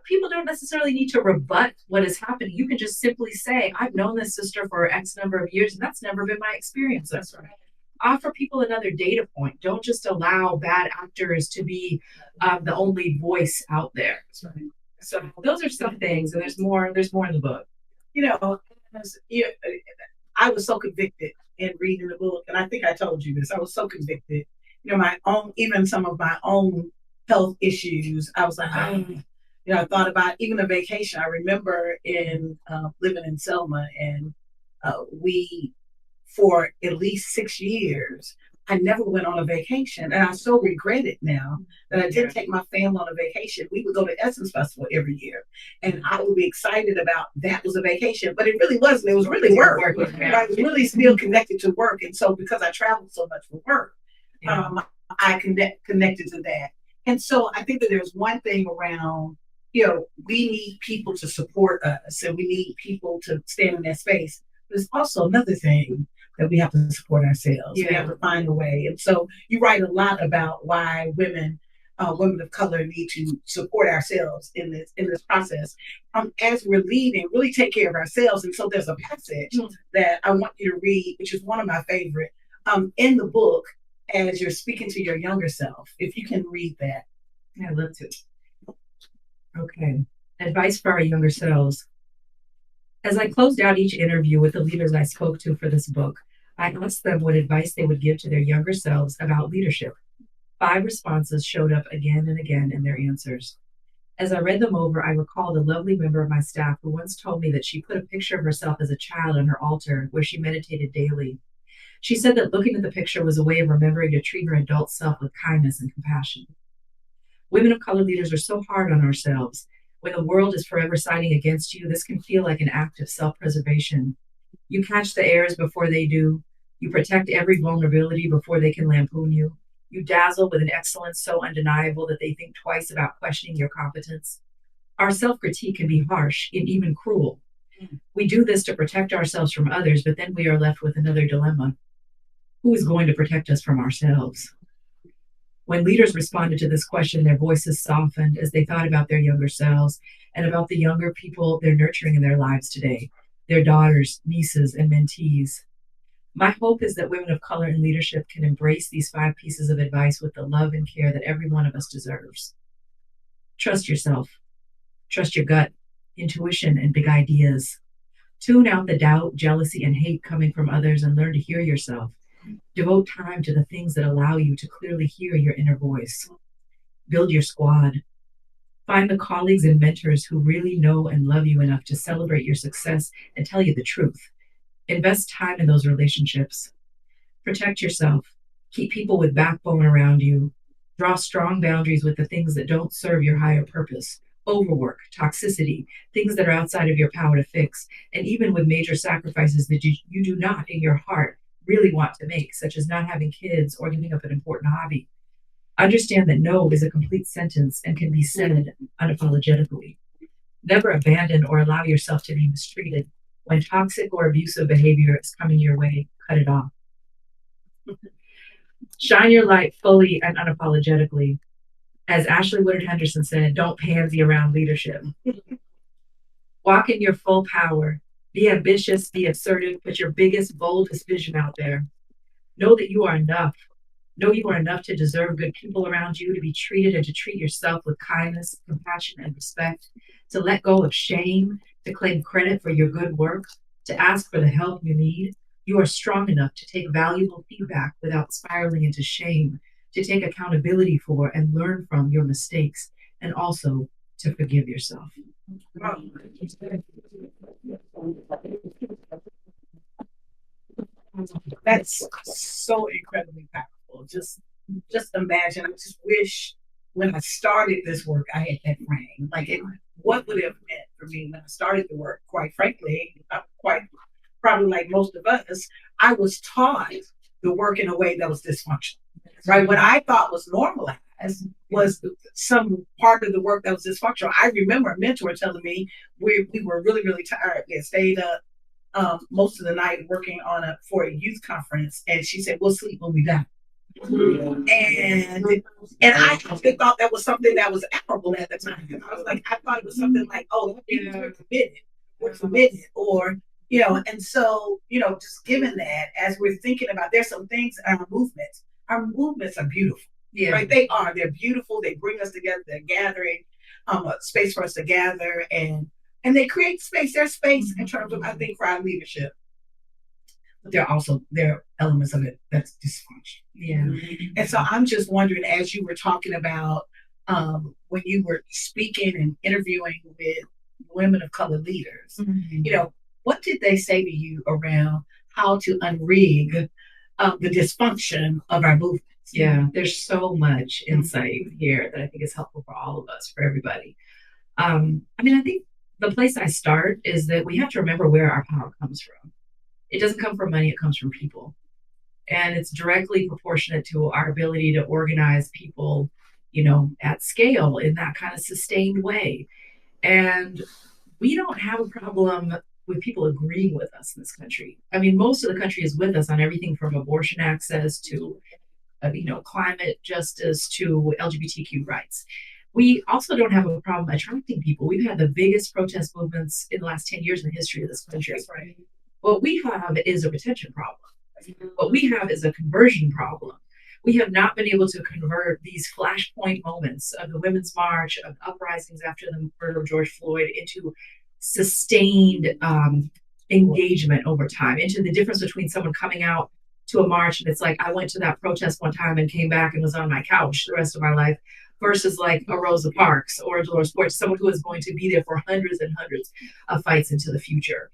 people don't necessarily need to rebut what is happening. You can just simply say, I've known this sister for X number of years, and that's never been my experience. That's right. Offer people another data point. Don't just allow bad actors to be the only voice out there. Right. So those are some things, and there's more in the book. I was so convicted in reading the book, and I think I told you this. I was so convicted. Even some of my own health issues. I was like, I thought about even a vacation. I remember living in Selma, and we, for at least 6 years, I never went on a vacation. And I so regret it now that I didn't take my family on a vacation. We would go to Essence Festival every year, and I would be excited about that was a vacation, but it really wasn't. It was really work. I was really still connected to work. And so because I traveled so much for work, I connected to that. And so I think that there's one thing around, we need people to support us, and we need people to stand in that space. There's also another thing. that we have to support ourselves. Yeah. We have to find a way. And so you write a lot about why women of color need to support ourselves in this process. As we're leading, really take care of ourselves. And so there's a passage that I want you to read, which is one of my favorite, in the book as you're speaking to your younger self. If you can read that. Yeah, I'd love to. Okay. Advice for our younger selves. As I closed out each interview with the leaders I spoke to for this book, I asked them what advice they would give to their younger selves about leadership. 5 responses showed up again and again in their answers. As I read them over, I recalled a lovely member of my staff who once told me that she put a picture of herself as a child on her altar where she meditated daily. She said that looking at the picture was a way of remembering to treat her adult self with kindness and compassion. Women of color leaders are so hard on ourselves. When the world is forever siding against you, this can feel like an act of self-preservation. You catch the errors before they do. You protect every vulnerability before they can lampoon you. You dazzle with an excellence so undeniable that they think twice about questioning your competence. Our self-critique can be harsh and even cruel. We do this to protect ourselves from others, but then we are left with another dilemma. Who is going to protect us from ourselves? When leaders responded to this question, their voices softened as they thought about their younger selves and about the younger people they're nurturing in their lives today, their daughters, nieces, and mentees. My hope is that women of color in leadership can embrace these 5 pieces of advice with the love and care that every one of us deserves. Trust yourself. Trust your gut, intuition, and big ideas. Tune out the doubt, jealousy, and hate coming from others and learn to hear yourself. Devote time to the things that allow you to clearly hear your inner voice. Build your squad. Find the colleagues and mentors who really know and love you enough to celebrate your success and tell you the truth. Invest time in those relationships. Protect yourself. Keep people with backbone around you. Draw strong boundaries with the things that don't serve your higher purpose. Overwork, toxicity, things that are outside of your power to fix, and even with major sacrifices that you do not in your heart really want to make, such as not having kids or giving up an important hobby. Understand that no is a complete sentence and can be said unapologetically. Never abandon or allow yourself to be mistreated. When toxic or abusive behavior is coming your way, cut it off. Shine your light fully and unapologetically. As Ashley Woodard Henderson said, don't pansy around leadership. Walk in your full power. Be ambitious, be assertive, put your biggest, boldest vision out there. Know that you are enough. Know you are enough to deserve good people around you, to be treated and to treat yourself with kindness, compassion, and respect, to let go of shame, to claim credit for your good work, to ask for the help you need. You are strong enough to take valuable feedback without spiraling into shame, to take accountability for and learn from your mistakes, and also to forgive yourself. That's so incredibly powerful. Just imagine. I just wish when I started this work, I had that frame. What would it have meant for me when I started the work? Quite frankly, quite probably like most of us, I was taught the work in a way that was dysfunctional. Right? What I thought was normalized was some part of the work that was dysfunctional. I remember a mentor telling me we were really, really tired. We had stayed up most of the night working for a youth conference, and she said, "We'll sleep when we die." And I actually thought that was something that was admirable at the time. I was like, I thought it was something like, "Oh, we're committed," or and so just given that, as we're thinking about, there's some things in our movements. Our movements are beautiful. Yeah. Right? They are. They're beautiful. They bring us together. They're gathering a space for us to gather, and they create space. There's space in terms of, I think, for our leadership. But there are elements of it that's dysfunctional. Yeah. And so I'm just wondering, as you were talking about when you were speaking and interviewing with women of color leaders, what did they say to you around how to unrig the dysfunction of our movements? Yeah, there's so much insight here that I think is helpful for all of us, for everybody. I think the place I start is that we have to remember where our power comes from. It doesn't come from money, it comes from people. And it's directly proportionate to our ability to organize people, at scale in that kind of sustained way. And we don't have a problem with people agreeing with us in this country. I mean, most of the country is with us on everything from abortion access to, climate justice to LGBTQ rights. We also don't have a problem attracting people. We've had the biggest protest movements in the last 10 years in the history of this country. That's right. What we have is a retention problem. What we have is a conversion problem. We have not been able to convert these flashpoint moments of the Women's March, of uprisings after the murder of George Floyd, into sustained engagement over time, into the difference between someone coming out to a march and it's like, I went to that protest one time and came back and was on my couch the rest of my life, versus like a Rosa Parks or a Dolores Porch, someone who is going to be there for hundreds and hundreds of fights into the future.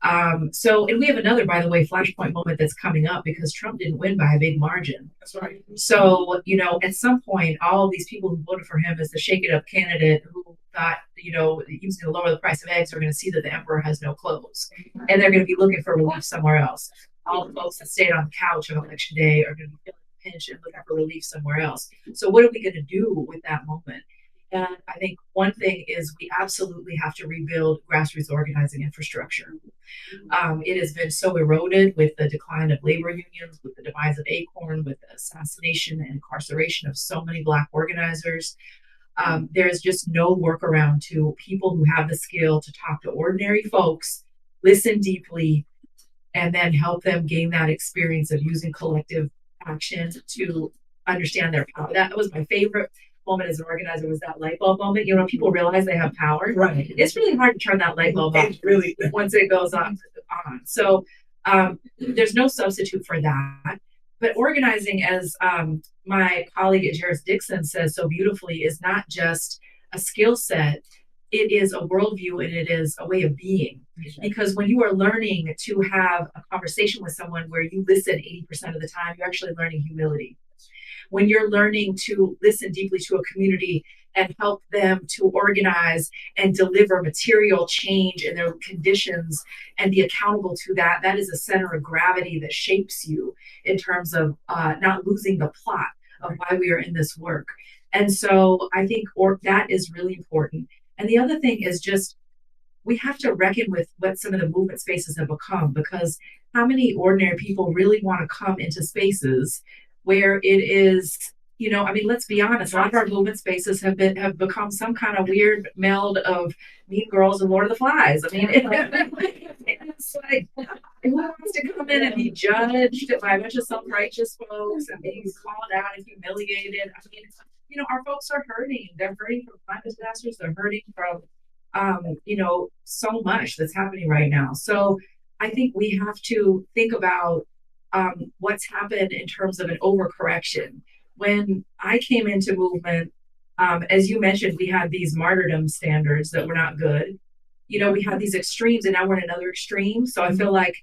And we have another, by the way, flashpoint moment that's coming up because Trump didn't win by a big margin. That's right. So, at some point, all these people who voted for him as the shake it up candidate who thought, he was going to lower the price of eggs are going to see that the emperor has no clothes and they're going to be looking for relief somewhere else. All the folks that stayed on the couch on election day are going to be feeling the pinch and looking for relief somewhere else. So what are we going to do with that moment? And I think one thing is we absolutely have to rebuild grassroots organizing infrastructure. It has been so eroded with the decline of labor unions, with the demise of Acorn, with the assassination and incarceration of so many Black organizers. There is just no workaround to people who have the skill to talk to ordinary folks, listen deeply, and then help them gain that experience of using collective action to understand their power. That was my favorite moment as an organizer, was that light bulb moment. People realize they have power. Right. It's really hard to turn that light bulb off once it goes on. So there's no substitute for that. But organizing, as my colleague Charis Dixon says so beautifully, is not just a skill set. It is a worldview and it is a way of being. Because when you are learning to have a conversation with someone where you listen 80% of the time, you're actually learning humility. When you're learning to listen deeply to a community and help them to organize and deliver material change in their conditions and be accountable to that, that is a center of gravity that shapes you in terms of not losing the plot of why we are in this work. And so I think that is really important. And the other thing is just, we have to reckon with what some of the movement spaces have become, because how many ordinary people really want to come into spaces where it is, let's be honest, a lot of our movement spaces have become some kind of weird meld of Mean Girls and Lord of the Flies. It's like, who wants to come in and be judged by a bunch of self-righteous folks and being called out and humiliated? Our folks are hurting. They're hurting from climate disasters. They're hurting from, so much that's happening right now. So I think we have to think about what's happened in terms of an overcorrection. When I came into movement, as you mentioned, we had these martyrdom standards that were not good. We had these extremes and now we're in another extreme. So I feel like,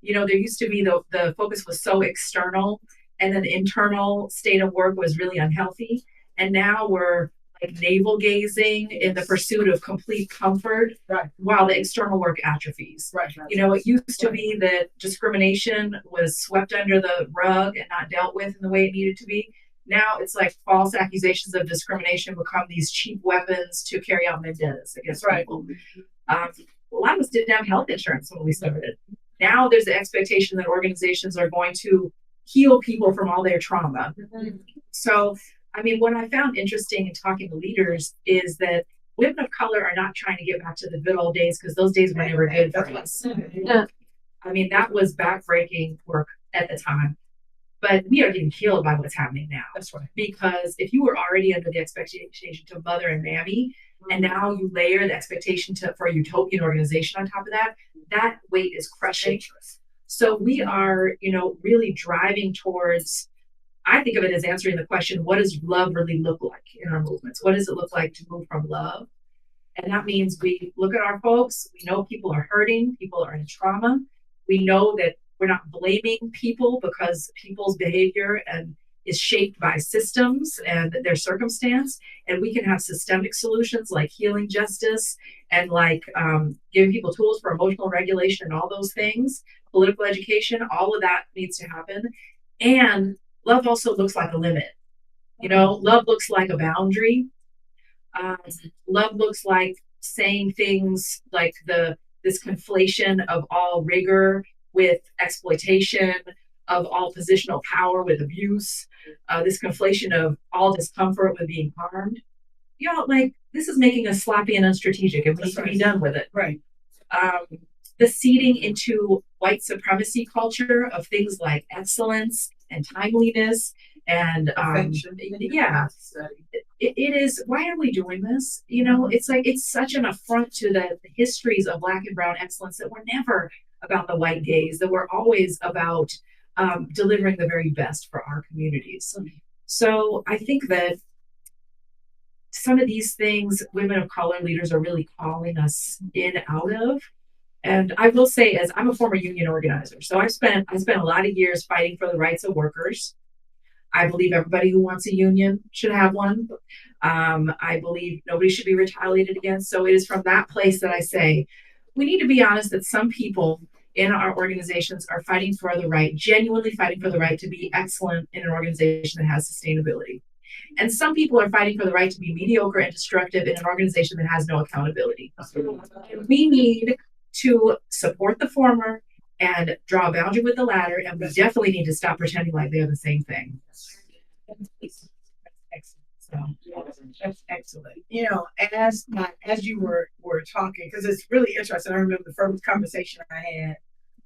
there used to be the focus was so external and then the internal state of work was really unhealthy. And now we're like navel gazing in the pursuit of complete comfort, right, while the external work atrophies. Right. It used to be that discrimination was swept under the rug and not dealt with in the way it needed to be. Now it's like false accusations of discrimination become these cheap weapons to carry out vendettas against people. A lot of us didn't have health insurance when we started. Now there's the expectation that organizations are going to heal people from all their trauma. Mm-hmm. So what I found interesting in talking to leaders is that women of color are not trying to get back to the good old days, because those days were never good for us. Yeah. That was backbreaking work at the time. But we are getting killed by what's happening now. That's right. Because if you were already under the expectation to mother and mammy, and now you layer the expectation for a utopian organization on top of that, that weight is crushing. So we are, really driving towards, I think of it as answering the question, what does love really look like in our movements? What does it look like to move from love? And that means we look at our folks, we know people are hurting, people are in trauma. We know that we're not blaming people because people's behavior is shaped by systems and their circumstance. And we can have systemic solutions like healing justice and like giving people tools for emotional regulation and all those things, political education, all of that needs to happen. And love also looks like a limit. Love looks like a boundary. Love looks like saying things like the this conflation of all rigor with exploitation, of all positional power with abuse, this conflation of all discomfort with being harmed. Like this is making us sloppy and unstrategic, and we need to be done with it. Right. The seeding into white supremacy culture of things like excellence and timeliness and it is, why are we doing this? It's like it's such an affront to the histories of Black and brown excellence that were never about the white gaze, that were always about delivering the very best for our communities. So I think that some of these things women of color leaders are really calling us in out of. And I will say, as I'm a former union organizer, so I spent a lot of years fighting for the rights of workers. I believe everybody who wants a union should have one. I believe nobody should be retaliated against. So it is from that place that I say, we need to be honest that some people in our organizations are fighting for the right, genuinely fighting for the right to be excellent in an organization that has sustainability. And some people are fighting for the right to be mediocre and destructive in an organization that has no accountability. And we need to support the former and draw a boundary with the latter, and we definitely need to stop pretending like they're the same thing. That's excellent. As you were talking, because it's really interesting. I remember the first conversation I had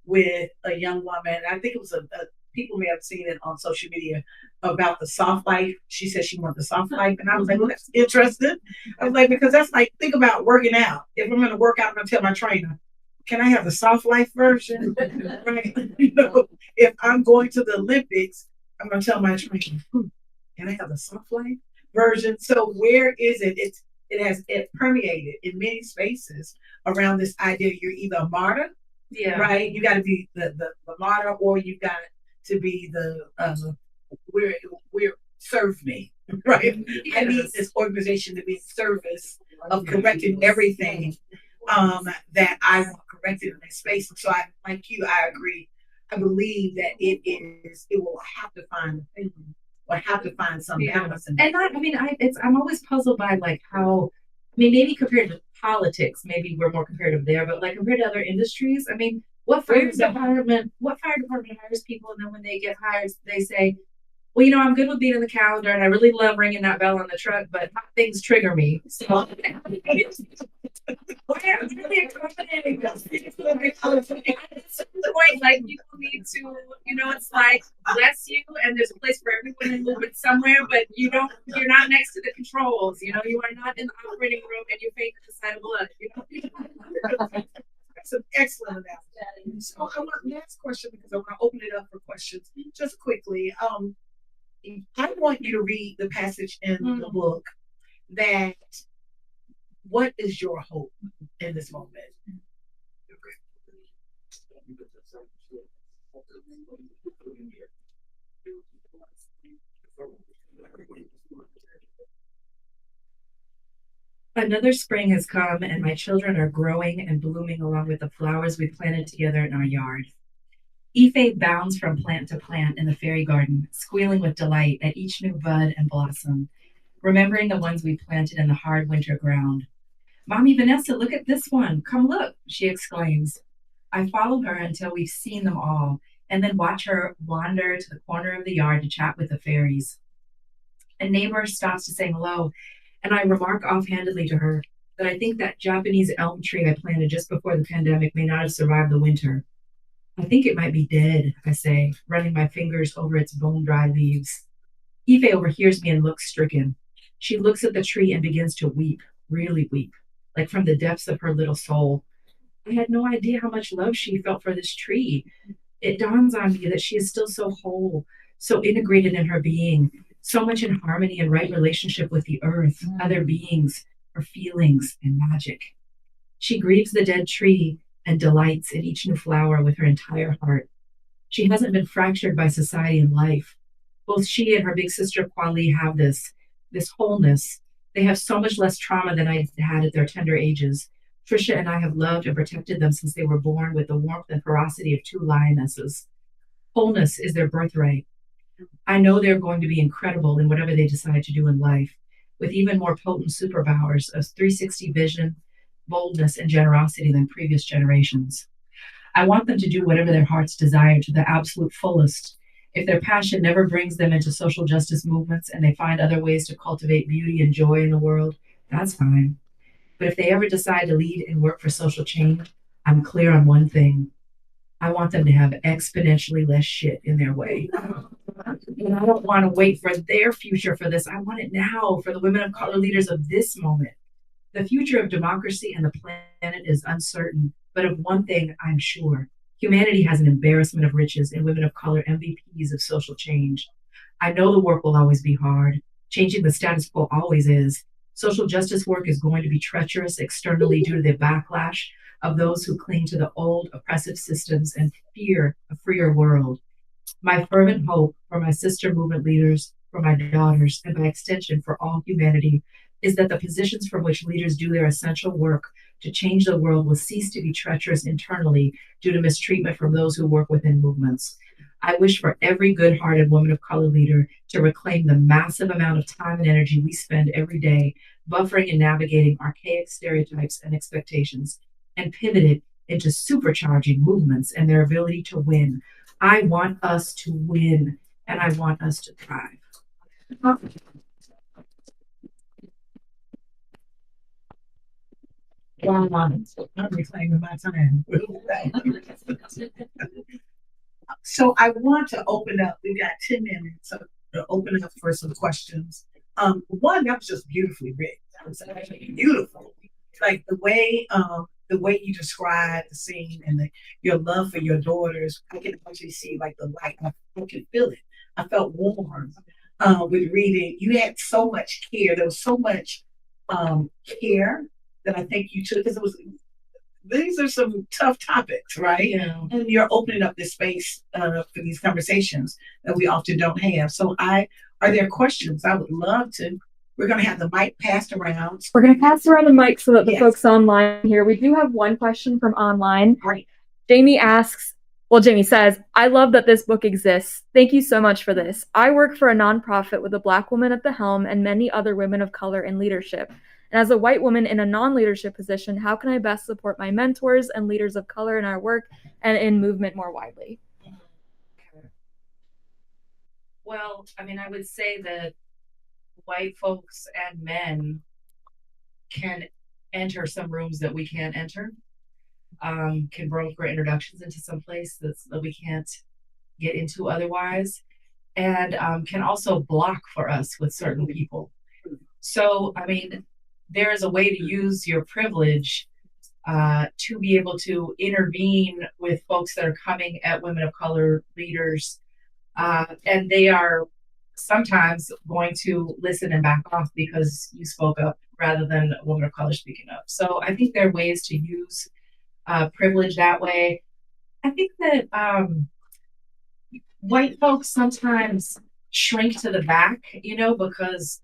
with a young woman. I think it was people may have seen it on social media about the soft life. She said she wanted the soft life, and I was like, well, that's interesting. I was like, because that's like, think about working out. If I'm going to work out, I'm going to tell my trainer, can I have the soft life version? Right? If I'm going to the Olympics, I'm going to tell my trainer, can I have the soft life version? So where is it? It permeated in many spaces around this idea. You're either a martyr, right? You got to be the martyr, or you got to be the we're serve me, right? Yes. I need this organization to be in service of correcting everything that I want corrected in this space. So I agree. I believe that it will have to find some balance. I'm always puzzled by like how, maybe compared to politics, maybe we're more comparative there, but like compared to other industries, what fire department hires people, and then when they get hired, they say, well, I'm good with being in the calendar and I really love ringing that bell on the truck, but hot things trigger me. So it's really accommodating. It's the point, like people need to, it's like bless you, and there's a place for everyone and move it somewhere, but you're not next to the controls, you are not in the operating room and you fake the side of blood. That's an excellent analogy. So I want last question, because I want to open it up for questions just quickly. I want you to read the passage in the book that, what is your hope in this moment? Another spring has come, and my children are growing and blooming along with the flowers we planted together in our yard. Ife bounds from plant to plant in the fairy garden, squealing with delight at each new bud and blossom, remembering the ones we planted in the hard winter ground. Mommy, Vanessa, look at this one. Come look, she exclaims. I follow her until we've seen them all, and then watch her wander to the corner of the yard to chat with the fairies. A neighbor stops to say hello, and I remark offhandedly to her that I think that Japanese elm tree I planted just before the pandemic may not have survived the winter. I think it might be dead, I say, running my fingers over its bone-dry leaves. Ife overhears me and looks stricken. She looks at the tree and begins to weep, really weep, like from the depths of her little soul. I had no idea how much love she felt for this tree. It dawns on me that she is still so whole, so integrated in her being, so much in harmony and right relationship with the earth, other beings, her feelings, and magic. She grieves the dead tree and delights in each new flower with her entire heart. She hasn't been fractured by society and life. Both she and her big sister Kwali have this wholeness. They have so much less trauma than I had at their tender ages. Trisha and I have loved and protected them since they were born with the warmth and ferocity of two lionesses. Wholeness is their birthright. I know they're going to be incredible in whatever they decide to do in life, with even more potent superpowers of 360 vision, boldness and generosity than previous generations. I want them to do whatever their hearts desire to the absolute fullest. If their passion never brings them into social justice movements and they find other ways to cultivate beauty and joy in the world, that's fine. But if they ever decide to lead and work for social change, I'm clear on one thing. I want them to have exponentially less shit in their way. And I don't want to wait for their future for this. I want it now for the women of color leaders of this moment. The future of democracy and the planet is uncertain, but of one thing I'm sure. Humanity has an embarrassment of riches in women of color MVPs of social change. I know the work will always be hard. Changing the status quo always is. Social justice work is going to be treacherous externally due to the backlash of those who cling to the old oppressive systems and fear a freer world. My fervent hope for my sister movement leaders, for my daughters, and by extension for all humanity is that the positions from which leaders do their essential work to change the world will cease to be treacherous internally due to mistreatment from those who work within movements. I wish for every good-hearted woman of color leader to reclaim the massive amount of time and energy we spend every day buffering and navigating archaic stereotypes and expectations and pivot it into supercharging movements and their ability to win. I want us to win, and I want us to thrive. Wow, I'm reclaiming my time. So I want to open up. We got 10 minutes to open up for some questions. One that was just beautifully written. That was actually beautiful. Like the way you describe the scene and your love for your daughters. I can actually see like the light. I can feel it. I felt warm with reading. You had so much care. There was so much care that I think you took because these are some tough topics, right? Yeah. And you're opening up this space for these conversations that we often don't have. So are there questions? I would love to. We're going to have the mic passed around. We're going to pass around the mic so that the Yes. folks online here, we do have one question from online. Great. Jamie says, I love that this book exists. Thank you so much for this. I work for a nonprofit with a Black woman at the helm and many other women of color in leadership. And as a white woman in a non-leadership position, how can I best support my mentors and leaders of color in our work and in movement more widely? Well, I mean, I would say that white folks and men can enter some rooms that we can't enter, can broker introductions into some place that we can't get into otherwise, and can also block for us with certain people. So, I mean, there is a way to use your privilege to be able to intervene with folks that are coming at women of color leaders, and they are sometimes going to listen and back off because you spoke up rather than a woman of color speaking up. So I think there are ways to use privilege that way. I think that white folks sometimes shrink to the back, because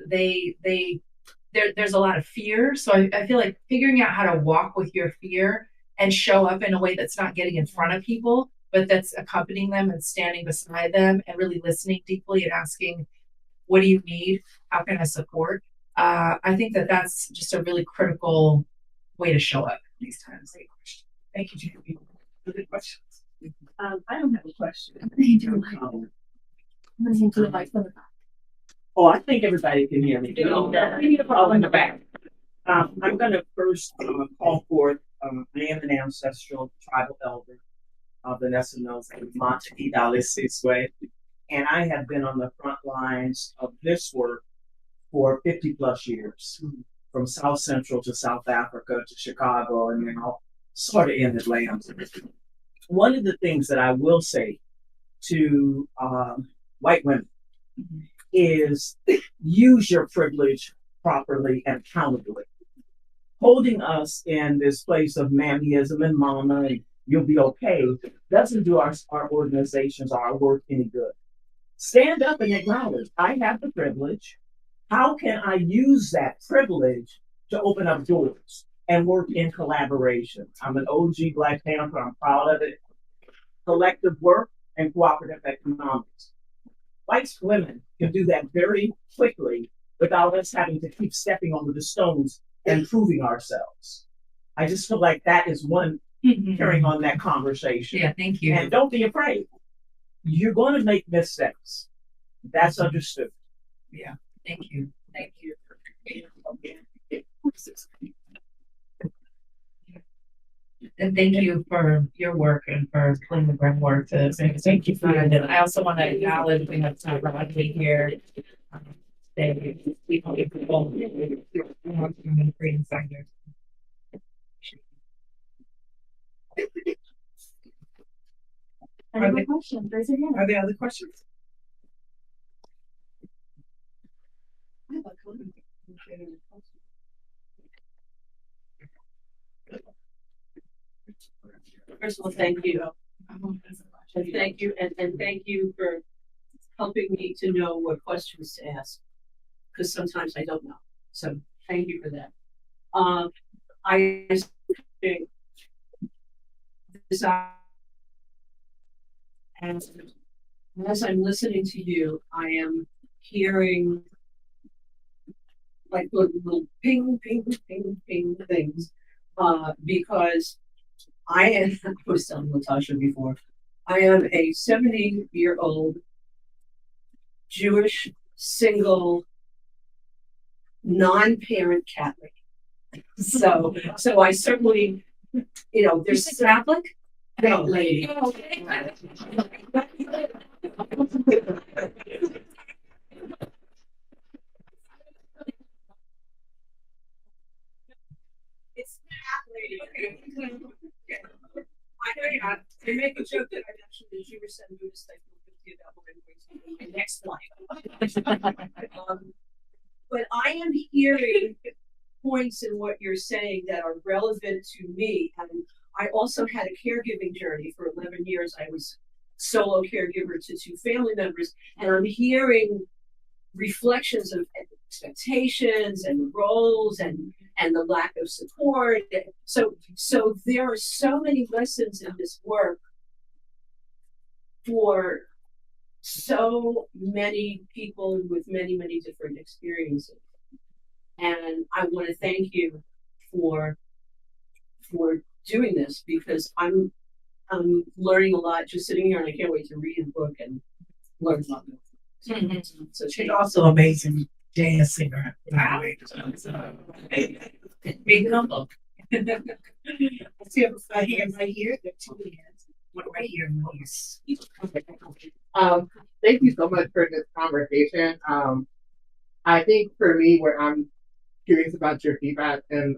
there's a lot of fear. So I feel like figuring out how to walk with your fear and show up in a way that's not getting in front of people, but that's accompanying them and standing beside them and really listening deeply and asking, what do you need? How can I support? I think that that's just a really critical way to show up these times. Thank you, Jamie. Good questions. I don't have a question. Oh, I think everybody can hear me. We need a problem in the back. I'm going to first call forth. I am an ancestral tribal elder. Vanessa knows Monte Dallas Way. And I have been on the front lines of this work for 50 plus years, from South Central to South Africa to Chicago, and then I'll sort of in Atlanta. One of the things that I will say to white women is use your privilege properly and accountably. Holding us in this place of mammyism and mama and you'll be okay doesn't do our organizations or our work any good. Stand up and acknowledge, I have the privilege. How can I use that privilege to open up doors and work in collaboration? I'm an OG Black Panther. I'm proud of it. Collective work and cooperative economics. White women can do that very quickly without us having to keep stepping over the stones and proving ourselves. I just feel like that is one carrying on that conversation. Yeah, thank you. And don't be afraid. You're going to make missteps. That's understood. Yeah, thank you. Thank you. And thank you for your work and for putting the groundwork to thank you for it. And I also want to acknowledge we have Remarkably here. We hope people in the freedom sector. Any more questions? Raise your hand. Are there other questions? First of all, thank you. And thank you, and thank you for helping me to know what questions to ask, because sometimes I don't know. So thank you for that. I think this, and as I'm listening to you, I am hearing like little ping, ping, ping, ping things, because I was telling LaTosha before, I am a 70-year-old Jewish single non-parent Catholic. So I certainly, there's Catholic? No, lady. It's not lady. I make a joke that I'm actually a Jewish and Buddhist. I feel guilty about what I'm going to do in my next life. But I am hearing points in what you're saying that are relevant to me. And I also had a caregiving journey for 11 years. I was solo caregiver to 2 family members, and I'm hearing reflections of expectations and roles and the lack of support. So there are so many lessons in this work for so many people with many, many different experiences. And I want to thank you for doing this, because I'm learning a lot just sitting here, and I can't wait to read the book and learn about it. So she's also amazing jazz singer. Being humble. I see a hand right here. There are 2 hands. One right here. Yes. Thank you so much for this conversation. I think for me, where I'm curious about your feedback and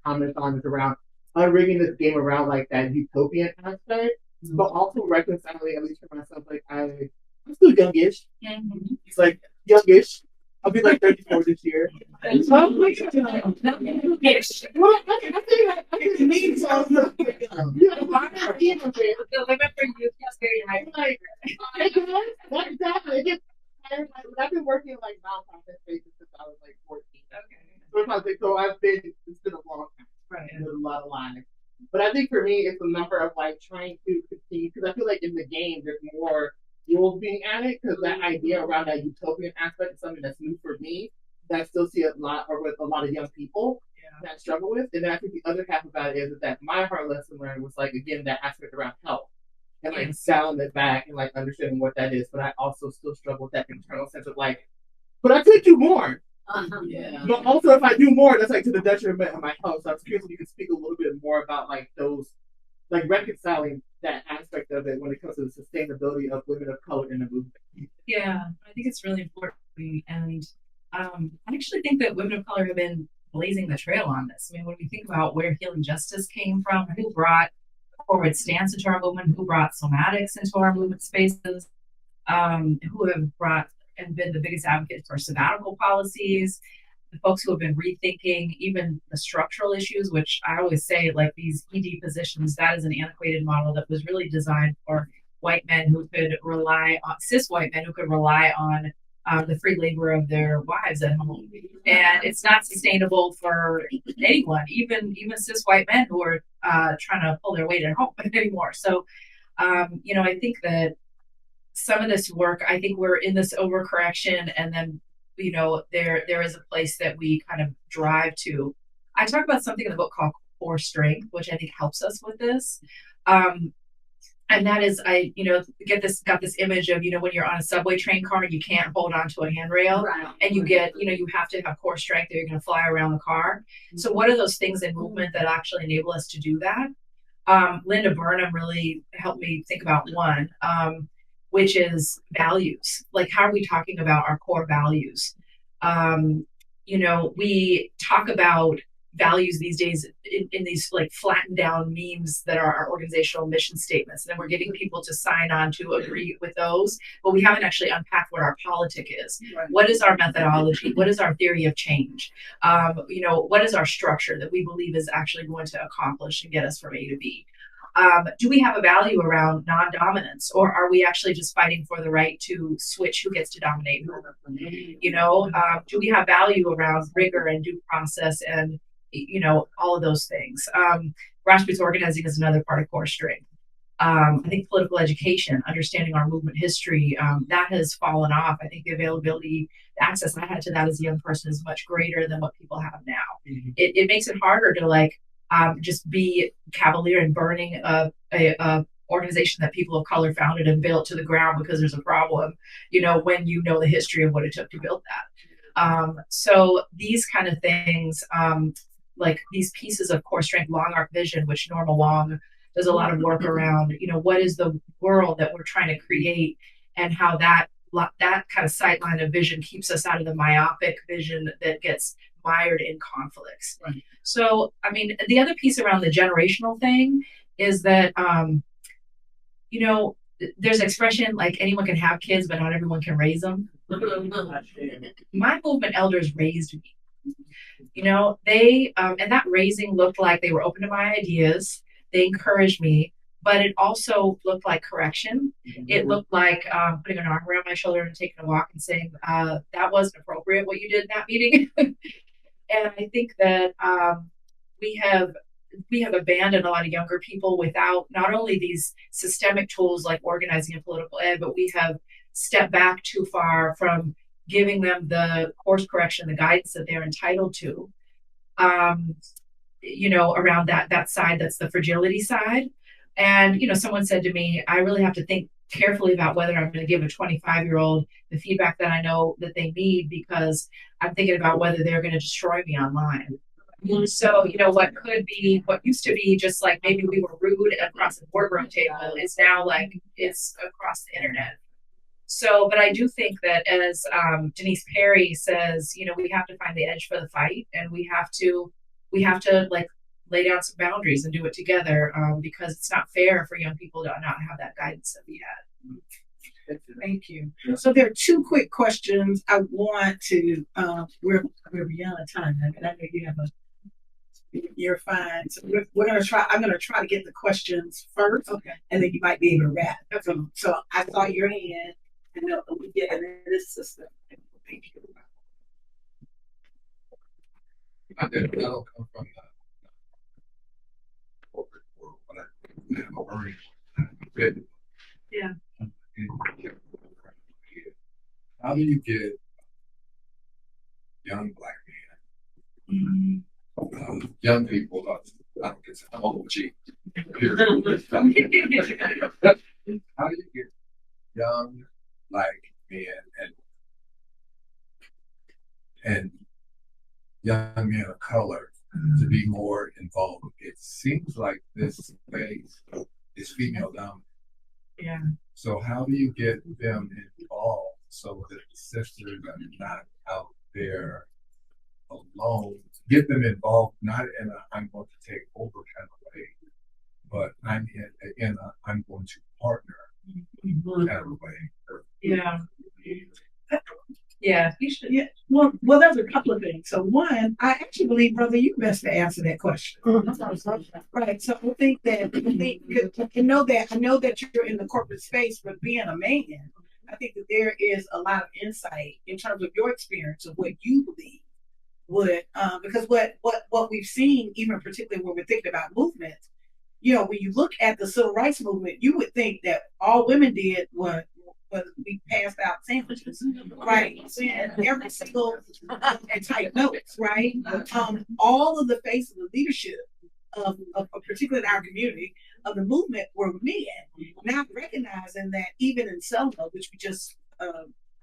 comments on is around unrigging this game around like that utopian aspect, but also reconciling, at least for myself, like I'm still youngish. It's like youngish. I'll be like 34 this year. So I'm like, youngish. Well, I can mean something. Remember you very high. Like, exactly. I've been working in like nonprofit spaces since I was like 14. Okay. So it's been a long time. Right. There's a lot of lives. But I think for me, it's a number of like trying to continue, because I feel like in the game, there's more rules being added, because that idea around that utopian aspect is something that's new for me, that I still see a lot, or with a lot of young people that struggle with. And then I think the other half about it is that my hard lesson learned was like, again, that aspect around health. And like sound it back and like understanding what that is. But I also still struggle with that internal sense of like, but I could do more. Yeah. But also if I do more, that's like to the detriment of my health. So I was curious if you could speak a little bit more about like those, like reconciling that aspect of it when it comes to the sustainability of women of color in the movement. Yeah, I think it's really important. And I actually think that women of color have been blazing the trail on this. I mean, when we think about where healing justice came from, who brought forward stance into our movement, who brought somatics into our movement spaces, who have brought and been the biggest advocates for sabbatical policies, the folks who have been rethinking even the structural issues, which I always say, like these ED positions, that is an antiquated model that was really designed for white men who could rely on, cis white men who could rely on the free labor of their wives at home. And it's not sustainable for anyone, even cis white men who are trying to pull their weight at home anymore. So, I think that some of this work, I think we're in this overcorrection, and then, there is a place that we kind of drive to. I talk about something in the book called core strength, which I think helps us with this. And that is, got this image of, when you're on a subway train car, you can't hold on to a handrail, and you have to have core strength or you're going to fly around the car. So what are those things in movement that actually enable us to do that? Linda Burnham really helped me think about one, which is values. Like, how are we talking about our core values? We talk about values these days in these like flattened down memes that are our organizational mission statements, and then we're getting people to sign on to agree with those, but we haven't actually unpacked what our politic is. What is our methodology? What is our theory of change? What is our structure that we believe is actually going to accomplish and get us from A to B? Do we have a value around non-dominance, or are we actually just fighting for the right to switch who gets to dominate who? Do we have value around rigor and due process and all of those things? Grassroots organizing is another part of core strength. I think political education, understanding our movement history, that has fallen off. I think the availability, the access I had to that as a young person is much greater than what people have now. Mm-hmm. It makes it harder to just be cavalier and burning a organization that people of color founded and built to the ground because there's a problem, when you know the history of what it took to build that. So these kind of things, like these pieces of core strength, long arc vision, which Norma Wong does a lot of work around, what is the world that we're trying to create, and how that kind of sight line of vision keeps us out of the myopic vision that gets mired in conflicts. Right. So, the other piece around the generational thing is that, there's an expression like anyone can have kids, but not everyone can raise them. My movement elders raised me. They, and that raising looked like they were open to my ideas. They encouraged me, but it also looked like correction. It looked like putting an arm around my shoulder and taking a walk and saying, that wasn't appropriate what you did in that meeting. And I think that we have abandoned a lot of younger people without not only these systemic tools like organizing and political ed, but we have stepped back too far from giving them the course correction, the guidance that they're entitled to, around that side, that's the fragility side. And, someone said to me, I really have to think carefully about whether I'm going to give a 25-year-old the feedback that I know that they need, because I'm thinking about whether they're going to destroy me online. So, what used to be just like maybe we were rude across the boardroom table is now like it's across the internet. So, but I do think that as Denise Perry says, we have to find the edge for the fight, and we have to like lay down some boundaries and do it together, because it's not fair for young people to not have that guidance that we had. Thank you. So there are two quick questions I want to. We're beyond time. I know you have you're fine. So we're gonna try. I'm gonna try to get the questions first, okay, and then you might be able to wrap. So I saw your hand. And then we get in this system. Thank you. That'll come from the corporate world, but I'm already fit. Yeah. How do you get young Black men, young people? I don't guess I'm old, gee. How do you get young Black men and young men of color to be more involved? It seems like this space is female dominant. Yeah. So how do you get them involved so that the sisters are not out there alone? Get them involved, not in a I'm going to take over kind of way, but I'm in a I'm going to partner kind of way. Yeah. Yeah. You should. Yeah. Well, there's a couple of things. So one, I actually believe, brother, you best to answer that question. Right. So I think that I know that you're in the corporate space, but being a man, I think that there is a lot of insight in terms of your experience of what you believe would, because what we've seen, even particularly when we're thinking about movements, when you look at the civil rights movement, you would think that all women did was we passed out sandwiches, right? And every single and type notes, right? All of the face of the leadership particularly in our community, of the movement were men. Not recognizing that even in Selma, which we just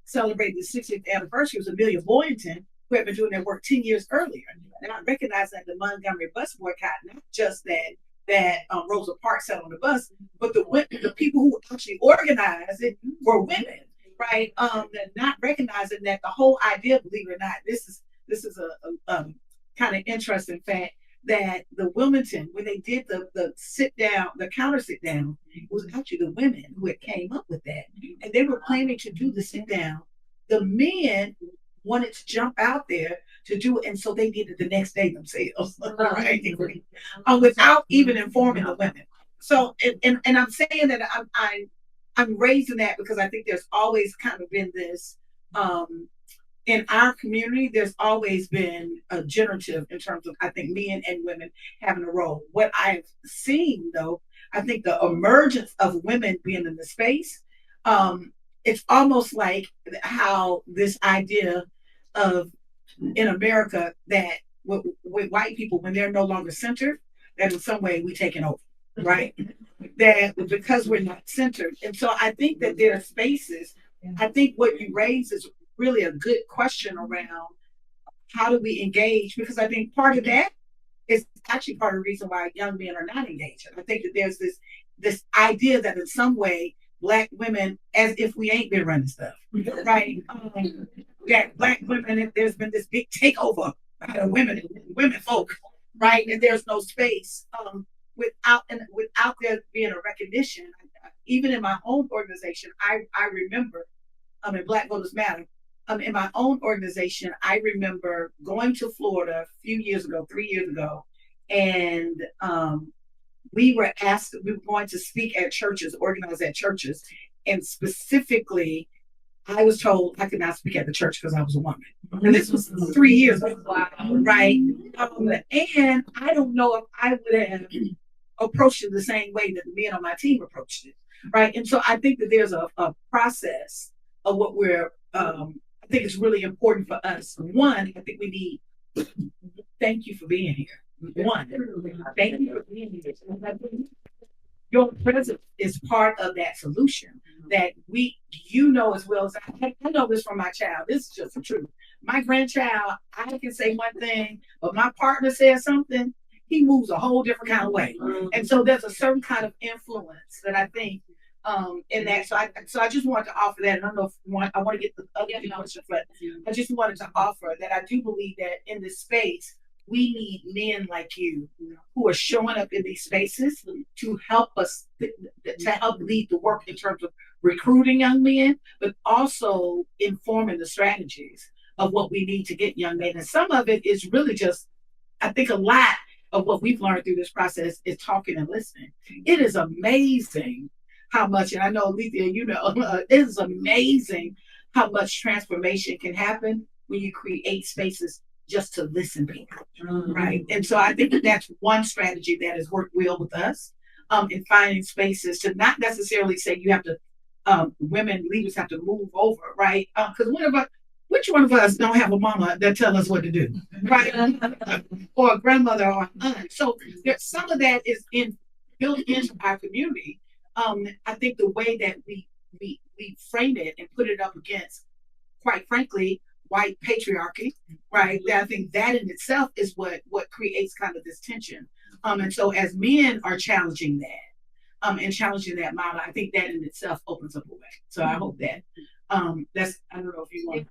celebrated the 60th anniversary, was Amelia Boynton, who had been doing their work 10 years earlier. And I recognize that the Montgomery bus boycott, not just that Rosa Parks sat on the bus, but the people who actually organized it were women, right? Not recognizing that the whole idea, believe it or not, this is a kind of interesting fact, that the Wilmington, when they did the sit down, the counter sit down, it was actually the women who had came up with that, and they were planning to do the sit down. The men wanted to jump out there to do it, and so they did it the next day themselves, right? Without even informing the women. So, and I'm saying that I'm raising that because I think there's always kind of been this. In our community, there's always been a generative in terms of, I think, men and women having a role. What I've seen, though, I think the emergence of women being in the space, it's almost like how this idea of in America that with white people, when they're no longer centered, that in some way we taking over, right? That because we're not centered. And so I think that there are spaces. I think what you raise is really a good question around how do we engage, because I think part of that is actually part of the reason why young men are not engaged. I think that there's this idea that in some way Black women, as if we ain't been running stuff, right? That Black women, there's been this big takeover by women folk, right? And there's no space without there being a recognition. Even in my own organization, I remember in Black Voters Matter. In my own organization, I remember going to Florida a few years ago, 3 years ago, and we were going to speak at churches, organize at churches, and specifically, I was told I could not speak at the church because I was a woman. And this was 3 years ago, right? And I don't know if I would have approached it the same way that the men on my team approached it, right? And so I think that there's a process of what we're I think it's really important for us. One, I think we need, thank you for being here. One, thank you for being here. Your presence is part of that solution that you know as well as I know this from my child. This is just the truth. My grandchild, I can say one thing, but my partner says something, he moves a whole different kind of way. And so there's a certain kind of influence that I think in that. So I just wanted to offer that. I don't know if I want to get the other question, but I just wanted to offer that I do believe that in this space, we need men like you who are showing up in these spaces to help us, to help lead the work in terms of recruiting young men, but also informing the strategies of what we need to get young men. And some of it is really just, I think a lot of what we've learned through this process is talking and listening. It is amazing how much, and I know Alethea, you know, it is amazing how much transformation can happen when you create spaces just to listen to people, right? And so I think that that's one strategy that has worked well with us in finding spaces to not necessarily say you have to, women leaders have to move over, right? Because which one of us don't have a mama that tell us what to do, right? Or a grandmother or an aunt. So some of that is built into our community. I think the way that we frame it and put it up against, quite frankly, white patriarchy, right? I think that in itself is what creates kind of this tension. And so as men are challenging that, and challenging that model, I think that in itself opens up a way. So I hope that that's, I don't know if you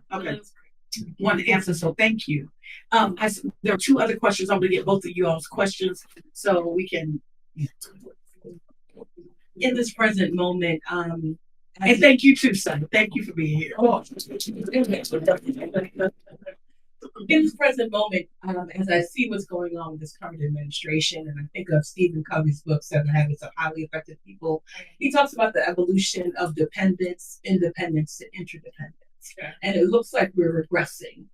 want to answer. So thank you. There are two other questions. I'm going to get both of you all's questions so we can. In this present moment, and thank you too, son. Thank you for being here. In this present moment, as I see what's going on with this current administration, and I think of Stephen Covey's book, Seven Habits of Highly Effective People, he talks about the evolution of dependence, independence to interdependence. Yeah. And it looks like we're regressing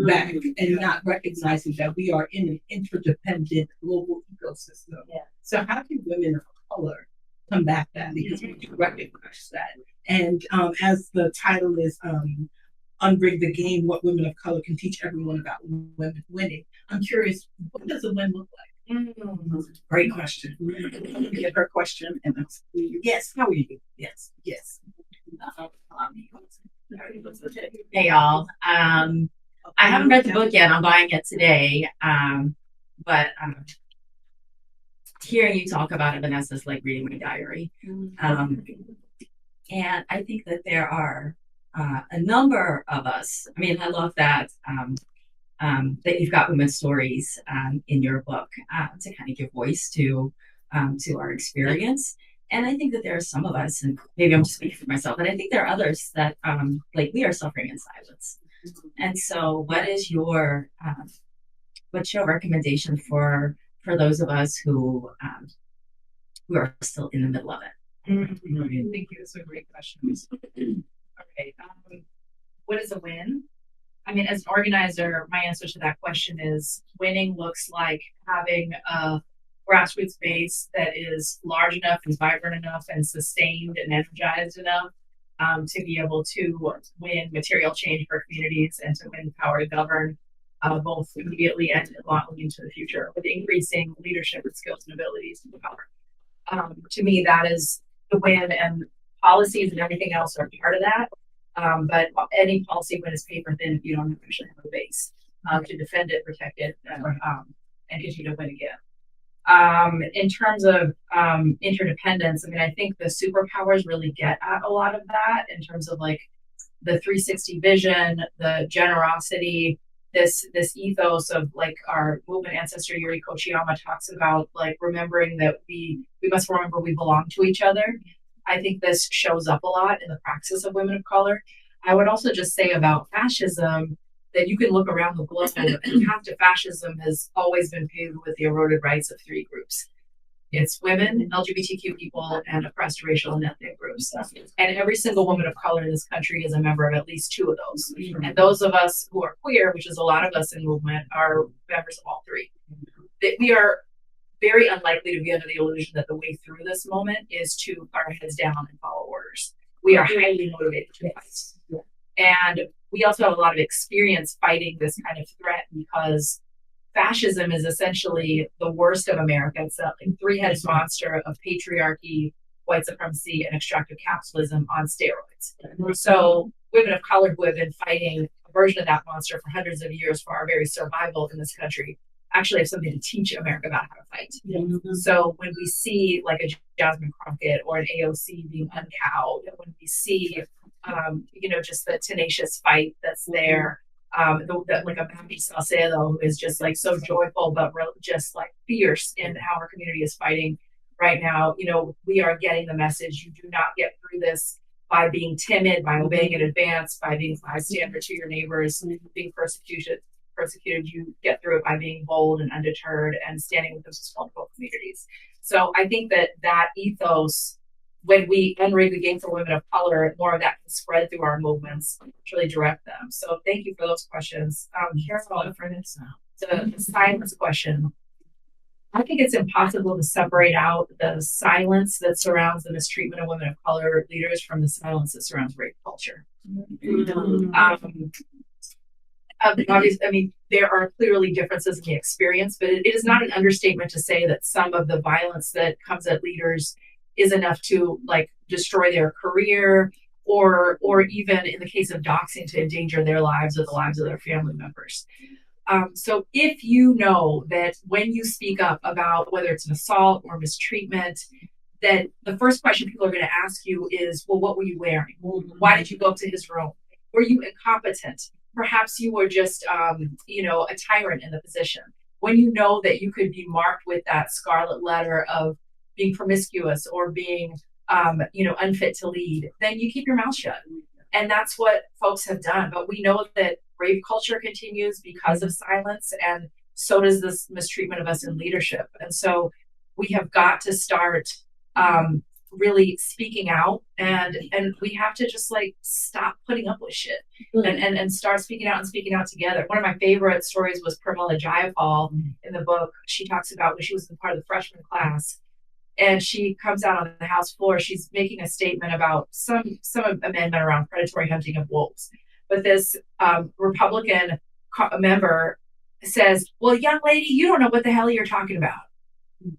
back and not recognizing that we are in an interdependent global ecosystem. Yeah. So how can women of color combat that? Because we do recognize that. And as the title is Unrig the Game, What Women of Color Can Teach Everyone About Women Winning, I'm curious, what does a win look Great question. Get her question. And yes, how are you? Yes, yes. Hey y'all. I haven't read the book yet. I'm buying it today. But hearing you talk about it, Vanessa, is like reading my diary. And I think that there are a number of us. I mean, I love that that you've got women's stories in your book to kind of give voice to our experience. And I think that there are some of us, and maybe I'm just speaking for myself, but I think there are others that like we are suffering in silence. And so, what's your recommendation for those of us who are still in the middle of it? Thank you. That's a great question. Okay. What is a win? I mean, as an organizer, my answer to that question is winning looks like having a grassroots base that is large enough and vibrant enough and sustained and energized enough to be able to win material change for communities and to win power to govern both immediately and long into the future with increasing leadership and skills and abilities and power. To me, that is the win, and policies and everything else are part of that. But any policy win is paper thin if you don't actually have a base to defend it, protect it, and continue to win again. In terms of interdependence, I mean, I think the superpowers really get at a lot of that in terms of like the 360 vision, the generosity, this ethos of like our movement ancestor Yuri Kochiyama talks about, like remembering that we must remember we belong to each other. I think this shows up a lot in the praxis of women of color. I would also just say about fascism that you can look around the globe and the path to fascism has always been paved with the eroded rights of three groups. It's women, LGBTQ people, and oppressed racial and ethnic groups. And every single woman of color in this country is a member of at least two of those. And those of us who are queer, which is a lot of us in movement, are members of all three. That we are very unlikely to be under the illusion that the way through this moment is to put our heads down and follow orders. We are highly motivated to fight. And we also have a lot of experience fighting this kind of threat because fascism is essentially the worst of America. It's a three-headed monster of patriarchy, white supremacy, and extractive capitalism on steroids. So women of color who have been fighting a version of that monster for hundreds of years for our very survival in this country actually have something to teach America about how to fight. So when we see like a Jasmine Crockett or an AOC being uncowed, when we see, just the tenacious fight that's there, like a Bambi Salcedo who is just like so joyful, but just like fierce in how our community is fighting right now. We are getting the message. You do not get through this by being timid, by obeying in advance, by being bystander to your neighbors, being persecuted. You get through it by being bold and undeterred and standing with those vulnerable communities. So I think that ethos, when we unrig the game for women of color, more of that can spread through our movements to really direct them. So thank you for those questions. Carol, for this, the silence question. I think it's impossible to separate out the silence that surrounds the mistreatment of women of color leaders from the silence that surrounds rape culture. Obviously, I mean, there are clearly differences in the experience, but it is not an understatement to say that some of the violence that comes at leaders is enough to like destroy their career or even in the case of doxing to endanger their lives or the lives of their family members. So if you know that when you speak up about whether it's an assault or mistreatment, that the first question people are going to ask you is, well, what were you wearing? Why did you go to his room? Were you incompetent? Perhaps you were just, a tyrant in the position. When you know that you could be marked with that scarlet letter of being promiscuous or being, unfit to lead, then you keep your mouth shut. And that's what folks have done. But we know that rape culture continues because of silence, and so does this mistreatment of us in leadership. And so we have got to start really speaking out, and we have to just like stop putting up with shit and start speaking out together. One of my favorite stories was Pramila Jayapal in the book. She talks about when she was in part of the freshman class, and she comes out on the House floor. She's making a statement about some amendment around predatory hunting of wolves. But this Republican member says, "Well, young lady, you don't know what the hell you're talking about."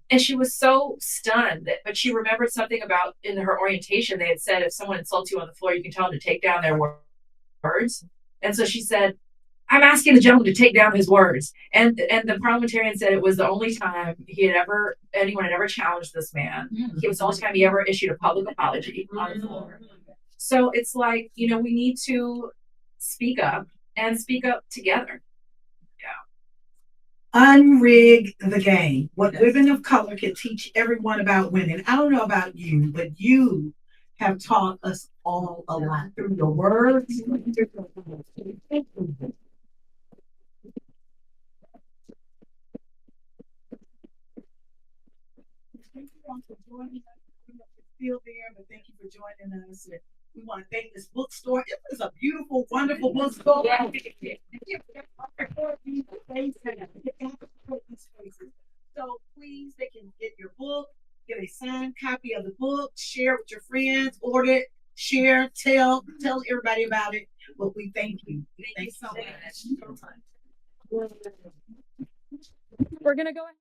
And she was so stunned that, but she remembered something about in her orientation. They had said, if someone insults you on the floor, you can tell them to take down their words. And so she said, "I'm asking the gentleman to take down his words." And the parliamentarian said it was the only time anyone had ever challenged this man. It was the only time he ever issued a public apology on the floor. So it's like, we need to speak up and speak up together. Unrig the game. What women of color can teach everyone about winning. I don't know about you, but you have taught us all a lot through your words. Thank you all for joining us. We're still there, but thank you for joining us. We want to thank this bookstore. It was a beautiful, wonderful bookstore. Yeah. So please, they can get your book, get a signed copy of the book, share with your friends, order it, share, tell everybody about it. But we thank you. Thank you so much. We're gonna go ahead.